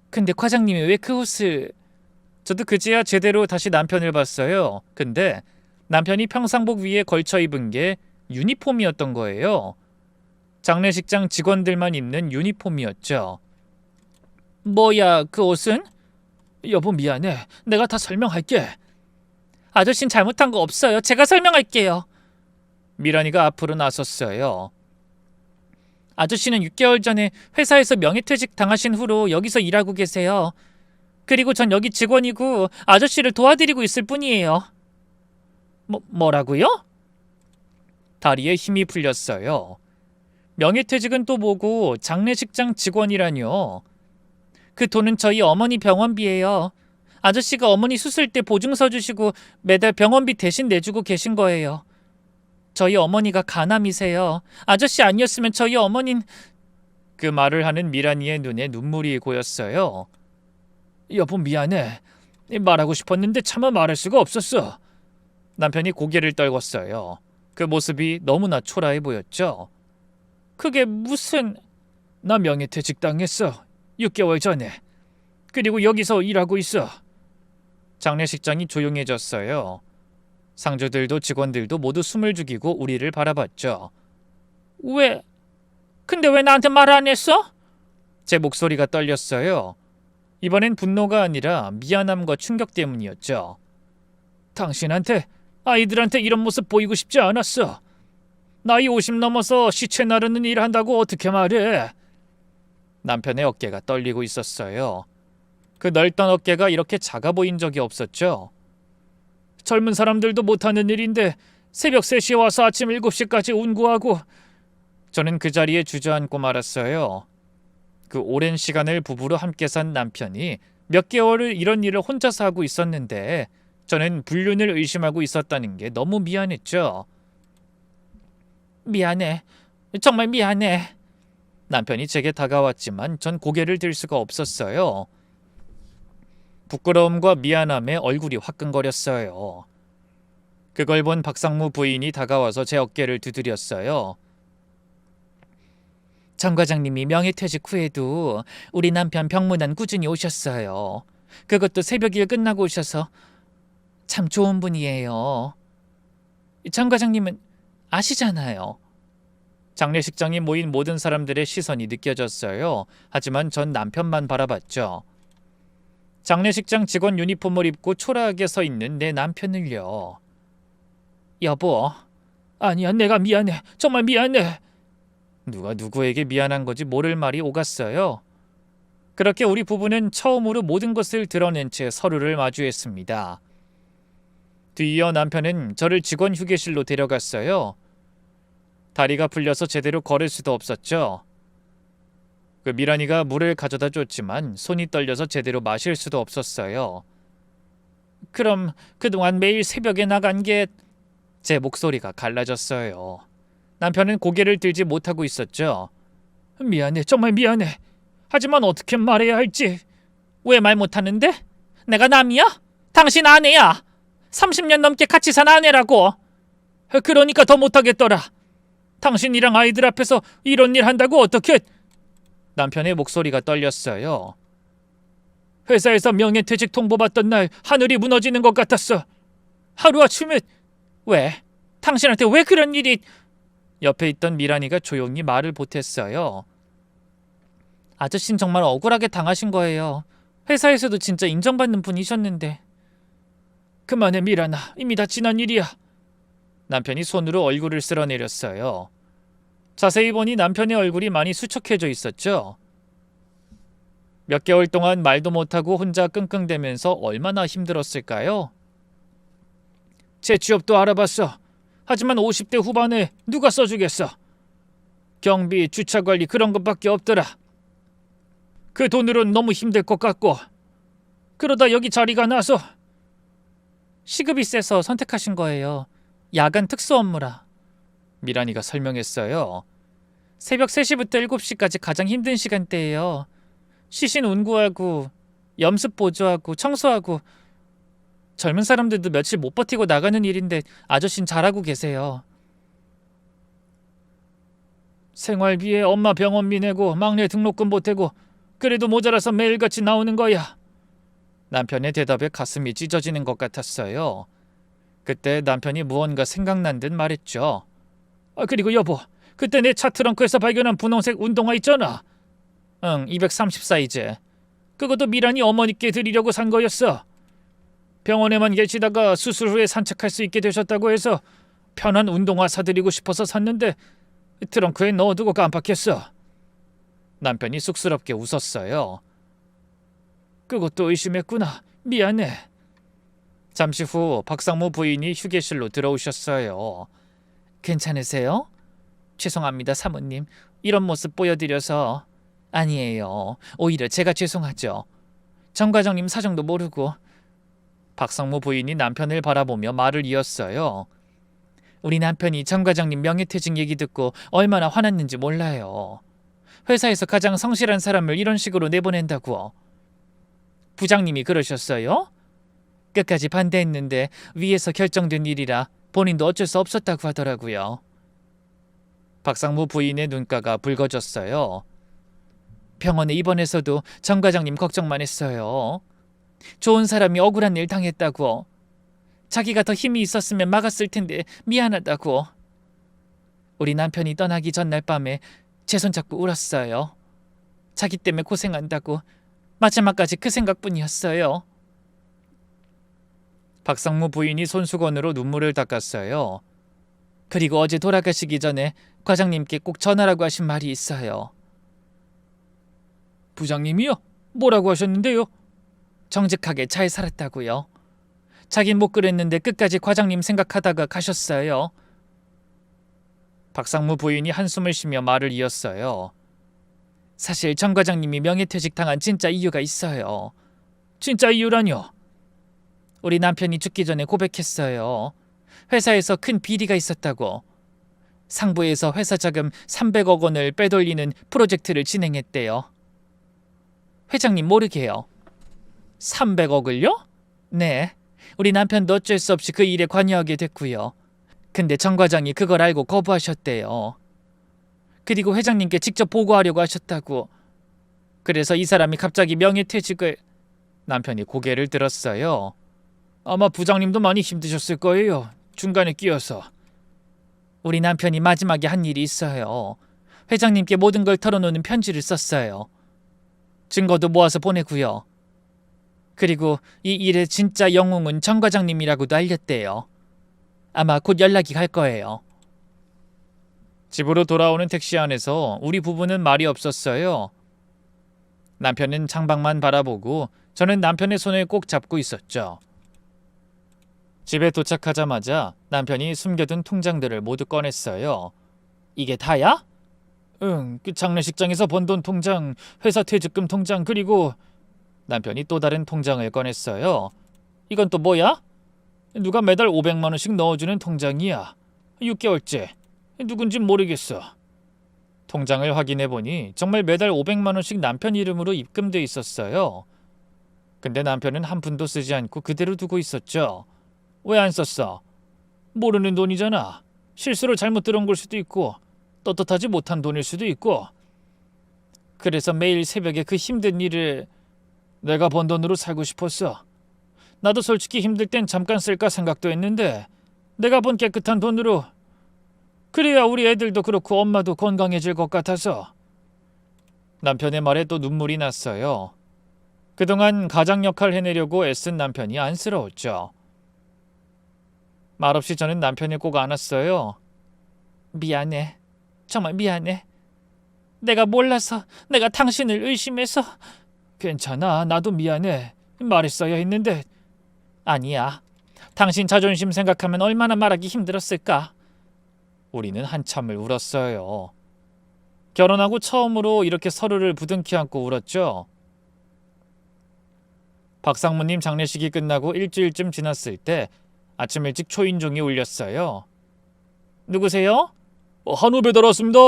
근데 과장님이 왜 그 옷을... 저도 그제야 제대로 다시 남편을 봤어요. 근데 남편이 평상복 위에 걸쳐 입은 게 유니폼이었던 거예요. 장례식장 직원들만 입는 유니폼이었죠. 뭐야 그 옷은? 여보 미안해. 내가 다 설명할게. 아저씨는 잘못한 거 없어요. 제가 설명할게요. 미란이가 앞으로 나섰어요. 아저씨는 6개월 전에 회사에서 명예퇴직 당하신 후로 여기서 일하고 계세요. 그리고 전 여기 직원이고 아저씨를 도와드리고 있을 뿐이에요. 뭐라고요? 다리에 힘이 풀렸어요. 명예퇴직은 또 뭐고 장례식장 직원이라뇨. 그 돈은 저희 어머니 병원비예요. 아저씨가 어머니 수술 때 보증서 주시고 매달 병원비 대신 내주고 계신 거예요. 저희 어머니가 간암이세요. 아저씨 아니었으면 저희 어머닌... 그 말을 하는 미란이의 눈에 눈물이 고였어요. 여보 미안해. 말하고 싶었는데 차마 말할 수가 없었어. 남편이 고개를 떨궜어요. 그 모습이 너무나 초라해 보였죠. 그게 무슨... 나 명예퇴직 당했어. 6개월 전에. 그리고 여기서 일하고 있어. 장례식장이 조용해졌어요. 상주들도 직원들도 모두 숨을 죽이고 우리를 바라봤죠. 왜? 근데 왜 나한테 말 안 했어? 제 목소리가 떨렸어요. 이번엔 분노가 아니라 미안함과 충격 때문이었죠. 당신한테, 아이들한테 이런 모습 보이고 싶지 않았어. 나이 50 넘어서 시체 나르는 일 한다고 어떻게 말해? 남편의 어깨가 떨리고 있었어요. 그 넓던 어깨가 이렇게 작아 보인 적이 없었죠. 젊은 사람들도 못하는 일인데 새벽 3시에 와서 아침 7시까지 운구하고... 저는 그 자리에 주저앉고 말았어요. 그 오랜 시간을 부부로 함께 산 남편이 몇 개월을 이런 일을 혼자서 하고 있었는데 저는 불륜을 의심하고 있었다는 게 너무 미안했죠. 미안해. 정말 미안해. 남편이 제게 다가왔지만 전 고개를 들 수가 없었어요. 부끄러움과 미안함에 얼굴이 화끈거렸어요. 그걸 본 박상무 부인이 다가와서 제 어깨를 두드렸어요. 정 과장님이 명예퇴직 후에도 우리 남편 병문안 꾸준히 오셨어요. 그것도 새벽 일 끝나고 오셔서 참 좋은 분이에요. 정 과장님은 아시잖아요. 장례식장에 모인 모든 사람들의 시선이 느껴졌어요. 하지만 전 남편만 바라봤죠. 장례식장 직원 유니폼을 입고 초라하게 서 있는 내 남편을요. 여보, 아니야, 내가 미안해. 정말 미안해. 누가 누구에게 미안한 건지 모를 말이 오갔어요. 그렇게 우리 부부는 처음으로 모든 것을 드러낸 채 서로를 마주했습니다. 뒤이어 남편은 저를 직원 휴게실로 데려갔어요. 다리가 풀려서 제대로 걸을 수도 없었죠. 그 미란이가 물을 가져다 줬지만 손이 떨려서 제대로 마실 수도 없었어요. 그럼 그동안 매일 새벽에 나간 게... 제 목소리가 갈라졌어요. 남편은 고개를 들지 못하고 있었죠. 미안해, 정말 미안해. 하지만 어떻게 말해야 할지. 왜 말 못하는데? 내가 남이야? 당신 아내야. 30년 넘게 같이 산 아내라고. 그러니까 더 못하겠더라. 당신이랑 아이들 앞에서 이런 일 한다고 어떻게... 남편의 목소리가 떨렸어요. 회사에서 명예퇴직 통보받던 날 하늘이 무너지는 것 같았어. 하루아침에... 왜? 당신한테 왜 그런 일이... 옆에 있던 미란이가 조용히 말을 보탰어요. 아저씨는 정말 억울하게 당하신 거예요. 회사에서도 진짜 인정받는 분이셨는데. 그만해 미란아. 이미 다 지난 일이야. 남편이 손으로 얼굴을 쓸어내렸어요. 자세히 보니 남편의 얼굴이 많이 수척해져 있었죠. 몇 개월 동안 말도 못하고 혼자 끙끙대면서 얼마나 힘들었을까요? 제 취업도 알아봤어. 하지만 50대 후반에 누가 써주겠어. 경비, 주차관리 그런 것밖에 없더라. 그 돈으로는 너무 힘들 것 같고. 그러다 여기 자리가 나서. 시급이 세서 선택하신 거예요. 야간 특수 업무라. 미란이가 설명했어요. 새벽 3시부터 7시까지 가장 힘든 시간대예요. 시신 운구하고 염습 보조하고 청소하고. 젊은 사람들도 며칠 못 버티고 나가는 일인데 아저씨는 잘하고 계세요. 생활비에 엄마 병원비 내고 막내 등록금 보태고 그래도 모자라서 매일같이 나오는 거야. 남편의 대답에 가슴이 찢어지는 것 같았어요. 그때 남편이 무언가 생각난 듯 말했죠. 그리고 여보, 그때 내 차 트렁크에서 발견한 분홍색 운동화 있잖아. 응, 230 사이즈. 그것도 미란이 어머니께 드리려고 산 거였어. 병원에만 계시다가 수술 후에 산책할 수 있게 되셨다고 해서 편한 운동화 사드리고 싶어서 샀는데 트렁크에 넣어두고 깜빡했어. 남편이 쑥스럽게 웃었어요. 그것도 의심했구나. 미안해. 잠시 후 박상무 부인이 휴게실로 들어오셨어요. 괜찮으세요? 죄송합니다, 사모님. 이런 모습 보여드려서. 아니에요. 오히려 제가 죄송하죠. 정 과장님 사정도 모르고. 박상무 부인이 남편을 바라보며 말을 이었어요. 우리 남편이 정 과장님 명예퇴직 얘기 듣고 얼마나 화났는지 몰라요. 회사에서 가장 성실한 사람을 이런 식으로 내보낸다고. 부장님이 그러셨어요? 끝까지 반대했는데 위에서 결정된 일이라 본인도 어쩔 수 없었다고 하더라고요. 박상무 부인의 눈가가 붉어졌어요. 병원에 입원해서도 정 과장님 걱정만 했어요. 좋은 사람이 억울한 일 당했다고. 자기가 더 힘이 있었으면 막았을 텐데 미안하다고. 우리 남편이 떠나기 전날 밤에 제 손잡고 울었어요. 자기 때문에 고생한다고. 마지막까지 그 생각뿐이었어요. 박상무 부인이 손수건으로 눈물을 닦았어요. 그리고 어제 돌아가시기 전에 과장님께 꼭 전하라고 하신 말이 있어요. 부장님이요? 뭐라고 하셨는데요? 정직하게 잘 살았다고요. 자긴 못 그랬는데 끝까지 과장님 생각하다가 가셨어요. 박상무 부인이 한숨을 쉬며 말을 이었어요. 사실 정 과장님이 명예퇴직 당한 진짜 이유가 있어요. 진짜 이유라뇨? 우리 남편이 죽기 전에 고백했어요. 회사에서 큰 비리가 있었다고. 상부에서 회사 자금 300억 원을 빼돌리는 프로젝트를 진행했대요. 회장님 모르게요. 300억을요? 네. 우리 남편도 어쩔 수 없이 그 일에 관여하게 됐고요. 근데 정 과장이 그걸 알고 거부하셨대요. 그리고 회장님께 직접 보고하려고 하셨다고. 그래서 이 사람이 갑자기 명예퇴직을... 남편이 고개를 들었어요. 아마 부장님도 많이 힘드셨을 거예요. 중간에 끼어서. 우리 남편이 마지막에 한 일이 있어요. 회장님께 모든 걸 털어놓는 편지를 썼어요. 증거도 모아서 보내고요. 그리고 이 일의 진짜 영웅은 정 과장님이라고도 알렸대요. 아마 곧 연락이 갈 거예요. 집으로 돌아오는 택시 안에서 우리 부부는 말이 없었어요. 남편은 창밖만 바라보고 저는 남편의 손을 꼭 잡고 있었죠. 집에 도착하자마자 남편이 숨겨둔 통장들을 모두 꺼냈어요. 이게 다야? 응, 그 장례식장에서 번 돈 통장, 회사 퇴직금 통장, 그리고 남편이 또 다른 통장을 꺼냈어요. 이건 또 뭐야? 누가 매달 500만 원씩 넣어주는 통장이야. 6개월째. 누군진 모르겠어. 통장을 확인해보니 정말 매달 500만 원씩 남편 이름으로 입금돼 있었어요. 근데 남편은 한 푼도 쓰지 않고 그대로 두고 있었죠. 왜 안 썼어? 모르는 돈이잖아. 실수로 잘못 들어온 걸 수도 있고 떳떳하지 못한 돈일 수도 있고. 그래서 매일 새벽에 그 힘든 일을 내가 번 돈으로 살고 싶었어. 나도 솔직히 힘들 땐 잠깐 쓸까 생각도 했는데 내가 번 깨끗한 돈으로 그래야 우리 애들도 그렇고 엄마도 건강해질 것 같아서. 남편의 말에 또 눈물이 났어요. 그동안 가장 역할 해내려고 애쓴 남편이 안쓰러웠죠. 말없이 저는 남편을 꼭 안았어요. 미안해. 정말 미안해. 내가 몰라서, 내가 당신을 의심해서. 괜찮아. 나도 미안해. 말했어야 했는데. 아니야. 당신 자존심 생각하면 얼마나 말하기 힘들었을까. 우리는 한참을 울었어요. 결혼하고 처음으로 이렇게 서로를 부둥켜 안고 울었죠. 박상무님 장례식이 끝나고 일주일쯤 지났을 때 아침 일찍 초인종이 울렸어요. 누구세요? 한우 배달 왔습니다.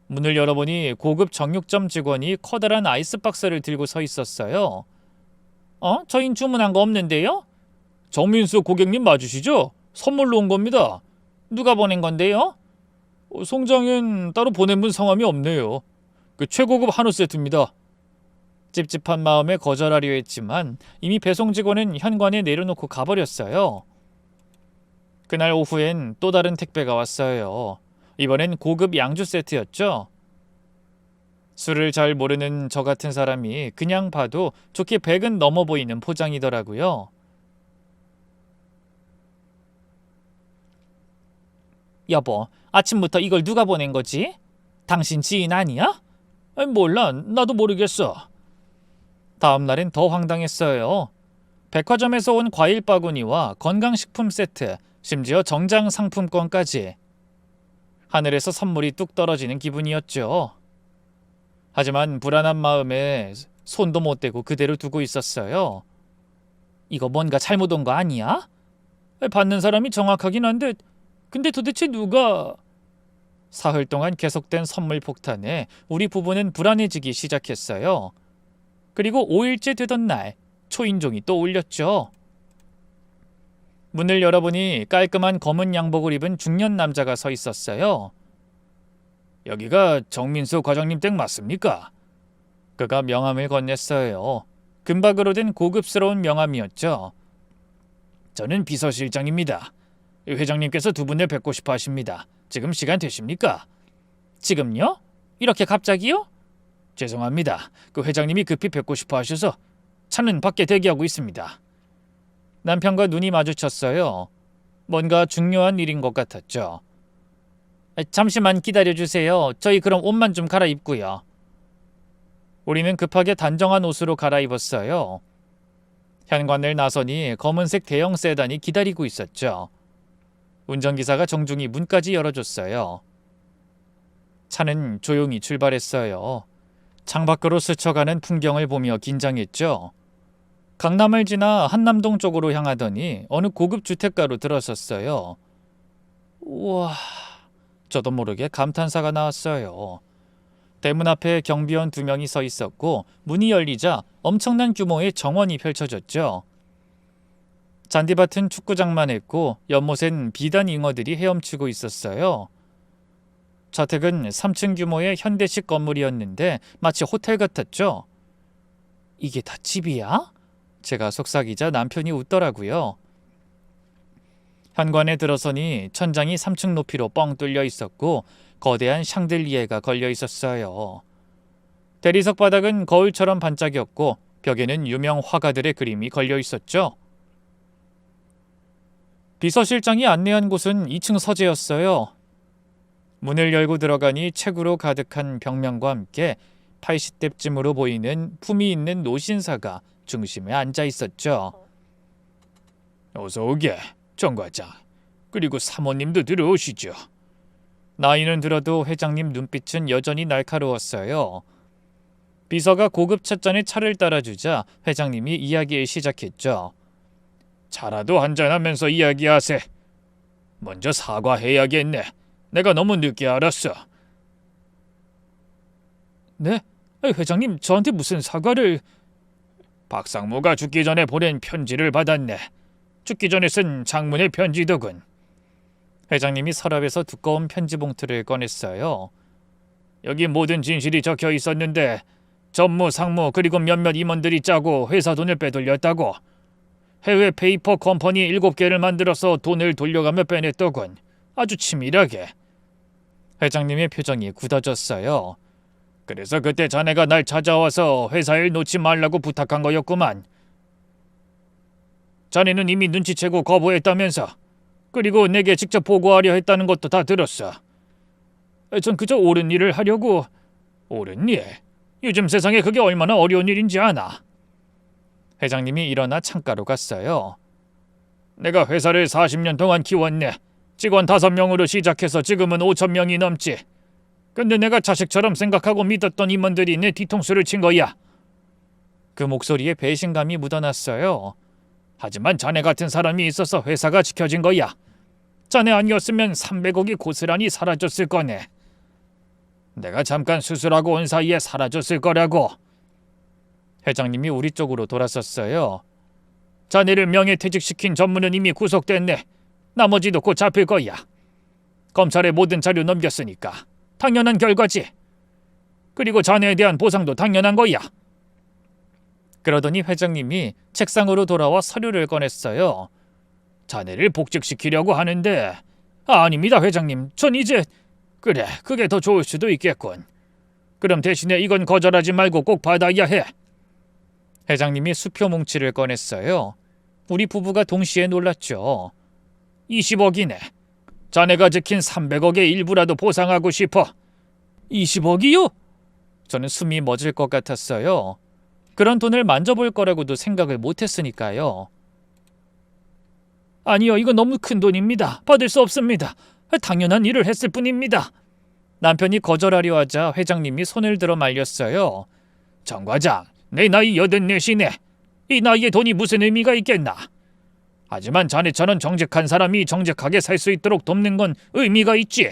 문을 열어보니 고급 정육점 직원이 커다란 아이스박스를 들고 서 있었어요. 저흰 주문한 거 없는데요? 정민수 고객님 맞으시죠? 선물로 온 겁니다. 누가 보낸 건데요? 송장엔 따로 보낸 분 성함이 없네요. 그 최고급 한우 세트입니다. 찝찝한 마음에 거절하려 했지만 이미 배송 직원은 현관에 내려놓고 가버렸어요. 그날 오후엔 또 다른 택배가 왔어요. 이번엔 고급 양주 세트였죠. 술을 잘 모르는 저 같은 사람이 그냥 봐도 좋게 100은 넘어 보이는 포장이더라고요. 여보, 아침부터 이걸 누가 보낸 거지? 당신 지인 아니야? 몰라, 나도 모르겠어. 다음 날엔 더 황당했어요. 백화점에서 온 과일 바구니와 건강식품 세트, 심지어 정장 상품권까지. 하늘에서 선물이 뚝 떨어지는 기분이었죠. 하지만 불안한 마음에 손도 못 대고 그대로 두고 있었어요. 이거 뭔가 잘못 온 거 아니야? 받는 사람이 정확하긴 한데 근데 도대체 누가... 사흘 동안 계속된 선물 폭탄에 우리 부부는 불안해지기 시작했어요. 그리고 5일째 되던 날 초인종이 또 울렸죠. 문을 열어보니 깔끔한 검은 양복을 입은 중년 남자가 서 있었어요. 여기가 정민수 과장님 댁 맞습니까? 그가 명함을 건넸어요. 금박으로 된 고급스러운 명함이었죠. 저는 비서실장입니다. 회장님께서 두 분을 뵙고 싶어 하십니다. 지금 시간 되십니까? 지금요? 이렇게 갑자기요? 죄송합니다. 그 회장님이 급히 뵙고 싶어 하셔서 차는 밖에 대기하고 있습니다. 남편과 눈이 마주쳤어요. 뭔가 중요한 일인 것 같았죠. 잠시만 기다려주세요. 저희 그럼 옷만 좀 갈아입고요. 우리는 급하게 단정한 옷으로 갈아입었어요. 현관을 나서니 검은색 대형 세단이 기다리고 있었죠. 운전기사가 정중히 문까지 열어줬어요. 차는 조용히 출발했어요. 창밖으로 스쳐가는 풍경을 보며 긴장했죠. 강남을 지나 한남동 쪽으로 향하더니 어느 고급 주택가로 들어섰어요. 우와, 저도 모르게 감탄사가 나왔어요. 대문 앞에 경비원 2명이 서 있었고 문이 열리자 엄청난 규모의 정원이 펼쳐졌죠. 잔디밭은 축구장만 했고 연못엔 비단 잉어들이 헤엄치고 있었어요. 저택은 3층 규모의 현대식 건물이었는데 마치 호텔 같았죠. 이게 다 집이야? 제가 속삭이자 남편이 웃더라고요. 현관에 들어서니 천장이 3층 높이로 뻥 뚫려 있었고 거대한 샹들리에가 걸려 있었어요. 대리석 바닥은 거울처럼 반짝였고 벽에는 유명 화가들의 그림이 걸려 있었죠. 비서실장이 안내한 곳은 2층 서재였어요. 문을 열고 들어가니 책으로 가득한 벽면과 함께 80대쯤으로 보이는 품위 있는 노신사가 중심에 앉아 있었죠. 어서 오게, 정 과장. 그리고 사모님도 들어오시죠. 나이는 들어도 회장님 눈빛은 여전히 날카로웠어요. 비서가 고급 찻잔에 차를 따라주자 회장님이 이야기를 시작했죠. 차라도 한잔하면서 이야기하세. 먼저 사과해야겠네. 내가 너무 늦게 알았어. 네? 회장님, 저한테 무슨 사과를... 박상무가 죽기 전에 보낸 편지를 받았네. 죽기 전에 쓴 장문의 편지더군. 회장님이 서랍에서 두꺼운 편지 봉투를 꺼냈어요. 여기 모든 진실이 적혀 있었는데 전무, 상무 그리고 몇몇 임원들이 짜고 회사 돈을 빼돌렸다고. 해외 페이퍼 컴퍼니 7개를 만들어서 돈을 돌려가며 빼냈더군. 아주 치밀하게. 회장님의 표정이 굳어졌어요. 그래서 그때 자네가 날 찾아와서 회사 일 놓지 말라고 부탁한 거였구만. 자네는 이미 눈치채고 거부했다면서. 그리고 내게 직접 보고하려 했다는 것도 다 들었어. 전 그저 옳은 일을 하려고... 옳은 일? 요즘 세상에 그게 얼마나 어려운 일인지 아나? 회장님이 일어나 창가로 갔어요. 내가 회사를 40년 동안 키웠네. 직원 5명으로 시작해서 지금은 5,000명이 넘지. 근데 내가 자식처럼 생각하고 믿었던 임원들이 내 뒤통수를 친 거야. 그 목소리에 배신감이 묻어났어요. 하지만 자네 같은 사람이 있어서 회사가 지켜진 거야. 자네 아니었으면 300억이 고스란히 사라졌을 거네. 내가 잠깐 수술하고 온 사이에 사라졌을 거라고. 회장님이 우리 쪽으로 돌아섰어요. 자네를 명예퇴직시킨 전무는 이미 구속됐네. 나머지도 곧 잡힐 거야. 검찰에 모든 자료 넘겼으니까 당연한 결과지. 그리고 자네에 대한 보상도 당연한 거야. 그러더니 회장님이 책상으로 돌아와 서류를 꺼냈어요. 자네를 복직시키려고 하는데... 아닙니다, 회장님. 전 이제... 그래, 그게 더 좋을 수도 있겠군. 그럼 대신에 이건 거절하지 말고 꼭 받아야 해. 회장님이 수표 뭉치를 꺼냈어요. 우리 부부가 동시에 놀랐죠. 20억이네. 자네가 지킨 300억의 일부라도 보상하고 싶어. 20억이요? 저는 숨이 멎을 것 같았어요. 그런 돈을 만져볼 거라고도 생각을 못했으니까요. 아니요, 이거 너무 큰 돈입니다. 받을 수 없습니다. 당연한 일을 했을 뿐입니다. 남편이 거절하려 하자 회장님이 손을 들어 말렸어요. 정 과장, 내 나이 84이네. 이 나이에 돈이 무슨 의미가 있겠나. 하지만 자네처럼 정직한 사람이 정직하게 살 수 있도록 돕는 건 의미가 있지.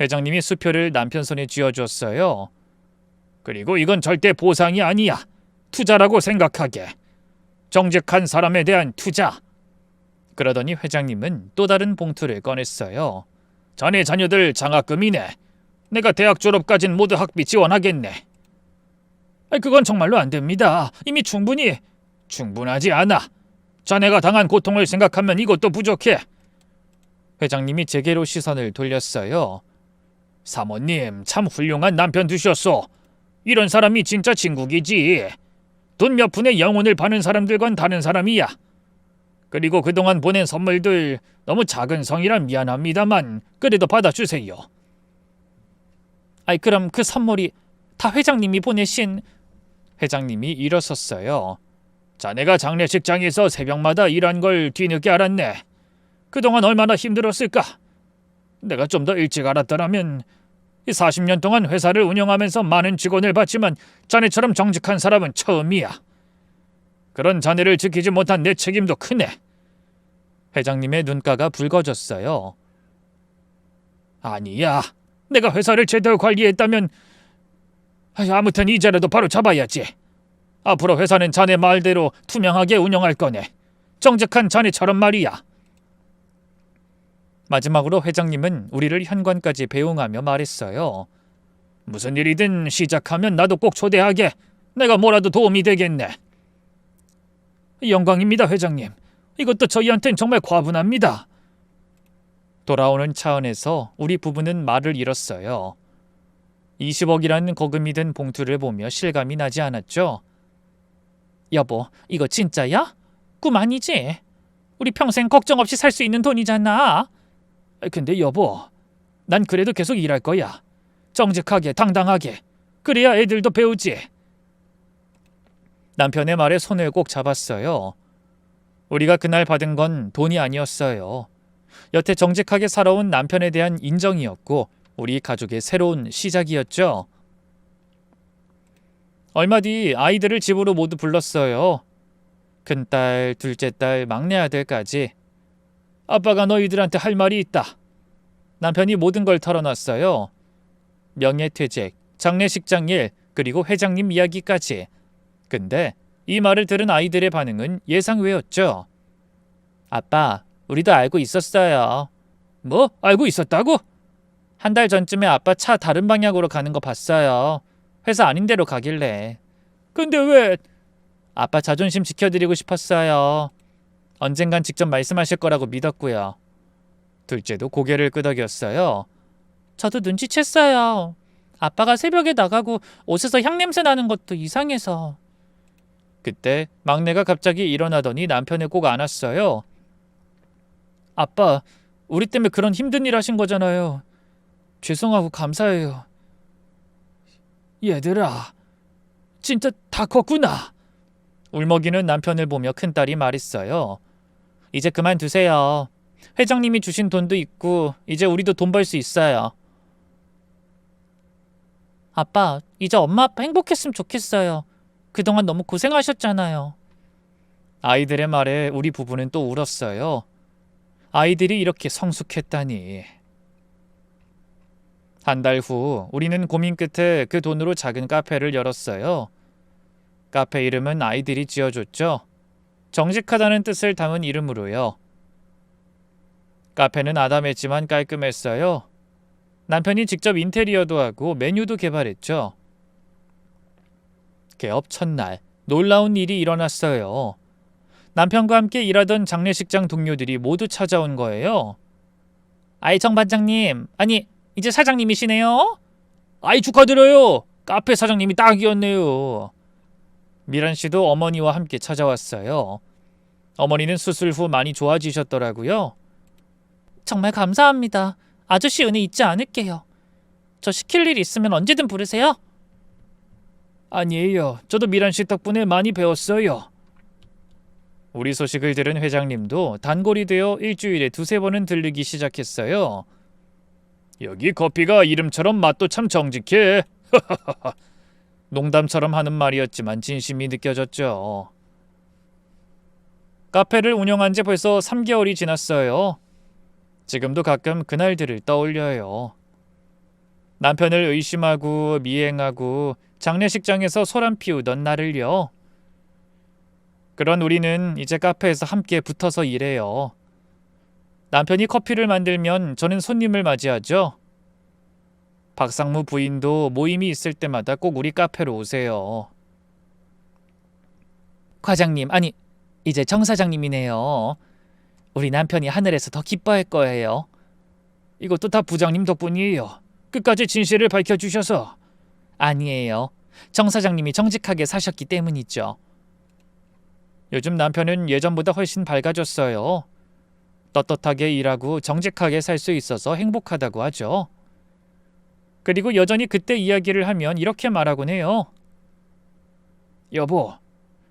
회장님이 수표를 남편 손에 쥐어줬어요. 그리고 이건 절대 보상이 아니야. 투자라고 생각하게. 정직한 사람에 대한 투자. 그러더니 회장님은 또 다른 봉투를 꺼냈어요. 자네 자녀들 장학금이네. 내가 대학 졸업까진 모두 학비 지원하겠네. 그건 정말로 안 됩니다. 이미 충분하지 않아. 자네가 당한 고통을 생각하면 이것도 부족해. 회장님이 제게로 시선을 돌렸어요. 사모님, 참 훌륭한 남편 두셨소. 이런 사람이 진짜 진국이지. 돈 몇 푼에 영혼을 파는 사람들과는 다른 사람이야. 그리고 그동안 보낸 선물들 너무 작은 성이라 미안합니다만 그래도 받아주세요. 그럼 그 선물이 다 회장님이 보내신... 회장님이 일어섰어요. 자네가 장례식장에서 새벽마다 일한 걸 뒤늦게 알았네. 그동안 얼마나 힘들었을까. 내가 좀 더 일찍 알았더라면... 40년 동안 회사를 운영하면서 많은 직원을 봤지만 자네처럼 정직한 사람은 처음이야. 그런 자네를 지키지 못한 내 책임도 크네. 회장님의 눈가가 붉어졌어요. 아니야. 내가 회사를 제대로 관리했다면... 아무튼 이제라도 바로 잡아야지. 앞으로 회사는 자네 말대로 투명하게 운영할 거네. 정직한 자네처럼 말이야. 마지막으로 회장님은 우리를 현관까지 배웅하며 말했어요. 무슨 일이든 시작하면 나도 꼭 초대하게. 내가 뭐라도 도움이 되겠네. 영광입니다, 회장님. 이것도 저희한텐 정말 과분합니다. 돌아오는 차 안에서 우리 부부는 말을 잃었어요. 20억이라는 거금이 든 봉투를 보며 실감이 나지 않았죠. 여보, 이거 진짜야? 꿈 아니지? 우리 평생 걱정 없이 살 수 있는 돈이잖아. 근데 여보, 난 그래도 계속 일할 거야. 정직하게, 당당하게. 그래야 애들도 배우지. 남편의 말에 손을 꼭 잡았어요. 우리가 그날 받은 건 돈이 아니었어요. 여태 정직하게 살아온 남편에 대한 인정이었고 우리 가족의 새로운 시작이었죠. 얼마 뒤 아이들을 집으로 모두 불렀어요. 큰딸, 둘째 딸, 막내 아들까지. 아빠가 너희들한테 할 말이 있다. 남편이 모든 걸 털어놨어요. 명예퇴직, 장례식장 일, 그리고 회장님 이야기까지. 근데 이 말을 들은 아이들의 반응은 예상 외였죠. 아빠, 우리도 알고 있었어요. 뭐? 알고 있었다고? 한 달 전쯤에 아빠 차 다른 방향으로 가는 거 봤어요. 회사 아닌 데로 가길래. 근데 왜? 아빠 자존심 지켜드리고 싶었어요. 언젠간 직접 말씀하실 거라고 믿었고요. 둘째도 고개를 끄덕였어요. 저도 눈치챘어요. 아빠가 새벽에 나가고 옷에서 향냄새 나는 것도 이상해서. 그때 막내가 갑자기 일어나더니 남편을 꼭 안았어요. 아빠, 우리 때문에 그런 힘든 일 하신 거잖아요. 죄송하고 감사해요. 얘들아, 진짜 다 컸구나. 울먹이는 남편을 보며 큰딸이 말했어요. 이제 그만두세요. 회장님이 주신 돈도 있고 이제 우리도 돈 벌 수 있어요. 아빠, 이제 엄마 아빠 행복했으면 좋겠어요. 그동안 너무 고생하셨잖아요. 아이들의 말에 우리 부부는 또 울었어요. 아이들이 이렇게 성숙했다니. 한 달 후 우리는 고민 끝에 그 돈으로 작은 카페를 열었어요. 카페 이름은 아이들이 지어줬죠. 정직하다는 뜻을 담은 이름으로요. 카페는 아담했지만 깔끔했어요. 남편이 직접 인테리어도 하고 메뉴도 개발했죠. 개업 첫날 놀라운 일이 일어났어요. 남편과 함께 일하던 장례식장 동료들이 모두 찾아온 거예요. 아이 정 반장님, 아니 이제 사장님이시네요? 아이 축하드려요. 카페 사장님이 딱이었네요. 미란 씨도 어머니와 함께 찾아왔어요. 어머니는 수술 후 많이 좋아지셨더라고요. 정말 감사합니다. 아저씨 은혜 잊지 않을게요. 저 시킬 일 있으면 언제든 부르세요. 아니에요. 저도 미란 씨 덕분에 많이 배웠어요. 우리 소식을 들은 회장님도 단골이 되어 일주일에 2-3번은 들르기 시작했어요. 여기 커피가 이름처럼 맛도 참 정직해. 농담처럼 하는 말이었지만 진심이 느껴졌죠. 카페를 운영한 지 벌써 3개월이 지났어요. 지금도 가끔 그날들을 떠올려요. 남편을 의심하고 미행하고 장례식장에서 소란 피우던 날을요. 그런 우리는 이제 카페에서 함께 붙어서 일해요. 남편이 커피를 만들면 저는 손님을 맞이하죠. 박상무 부인도 모임이 있을 때마다 꼭 우리 카페로 오세요. 과장님, 아니 이제 정 사장님이네요. 우리 남편이 하늘에서 더 기뻐할 거예요. 이것도 다 부장님 덕분이에요. 끝까지 진실을 밝혀주셔서. 아니에요. 정 사장님이 정직하게 사셨기 때문이죠. 요즘 남편은 예전보다 훨씬 밝아졌어요. 떳떳하게 일하고 정직하게 살 수 있어서 행복하다고 하죠. 그리고 여전히 그때 이야기를 하면 이렇게 말하곤 해요. 여보,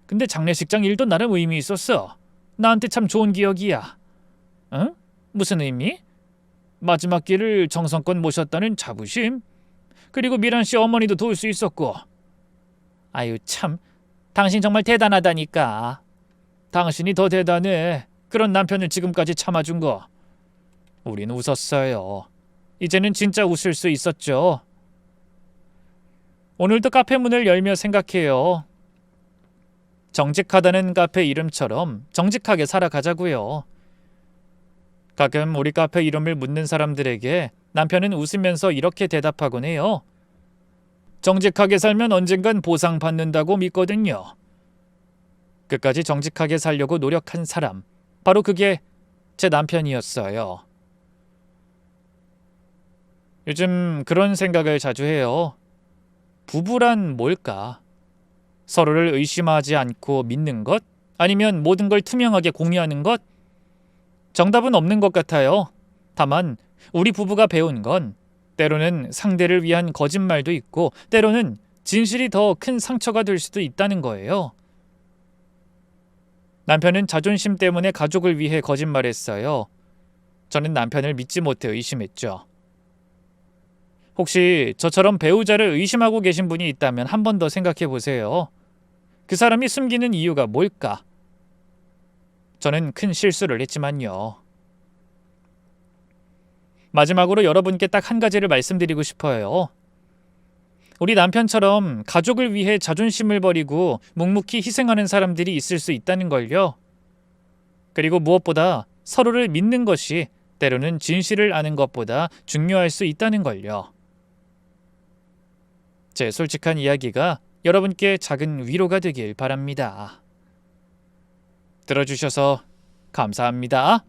근데 장례식장 일도 나름 의미 있었어. 나한테 참 좋은 기억이야. 응? 무슨 의미? 마지막 길을 정성껏 모셨다는 자부심? 그리고 미란 씨 어머니도 도울 수 있었고. 아유 참, 당신 정말 대단하다니까. 당신이 더 대단해. 그런 남편을 지금까지 참아준 거. 우린 웃었어요. 이제는 진짜 웃을 수 있었죠. 오늘도 카페 문을 열며 생각해요. 정직하다는 카페 이름처럼 정직하게 살아가자고요. 가끔 우리 카페 이름을 묻는 사람들에게 남편은 웃으면서 이렇게 대답하곤 해요. 정직하게 살면 언젠간 보상받는다고 믿거든요. 끝까지 정직하게 살려고 노력한 사람, 바로 그게 제 남편이었어요. 요즘 그런 생각을 자주 해요. 부부란 뭘까? 서로를 의심하지 않고 믿는 것? 아니면 모든 걸 투명하게 공유하는 것? 정답은 없는 것 같아요. 다만 우리 부부가 배운 건 때로는 상대를 위한 거짓말도 있고 때로는 진실이 더 큰 상처가 될 수도 있다는 거예요. 남편은 자존심 때문에 가족을 위해 거짓말했어요. 저는 남편을 믿지 못해 의심했죠. 혹시 저처럼 배우자를 의심하고 계신 분이 있다면 한 번 더 생각해 보세요. 그 사람이 숨기는 이유가 뭘까? 저는 큰 실수를 했지만요. 마지막으로 여러분께 딱 한 가지를 말씀드리고 싶어요. 우리 남편처럼 가족을 위해 자존심을 버리고 묵묵히 희생하는 사람들이 있을 수 있다는 걸요. 그리고 무엇보다 서로를 믿는 것이 때로는 진실을 아는 것보다 중요할 수 있다는 걸요. 제 솔직한 이야기가 여러분께 작은 위로가 되길 바랍니다. 들어주셔서 감사합니다.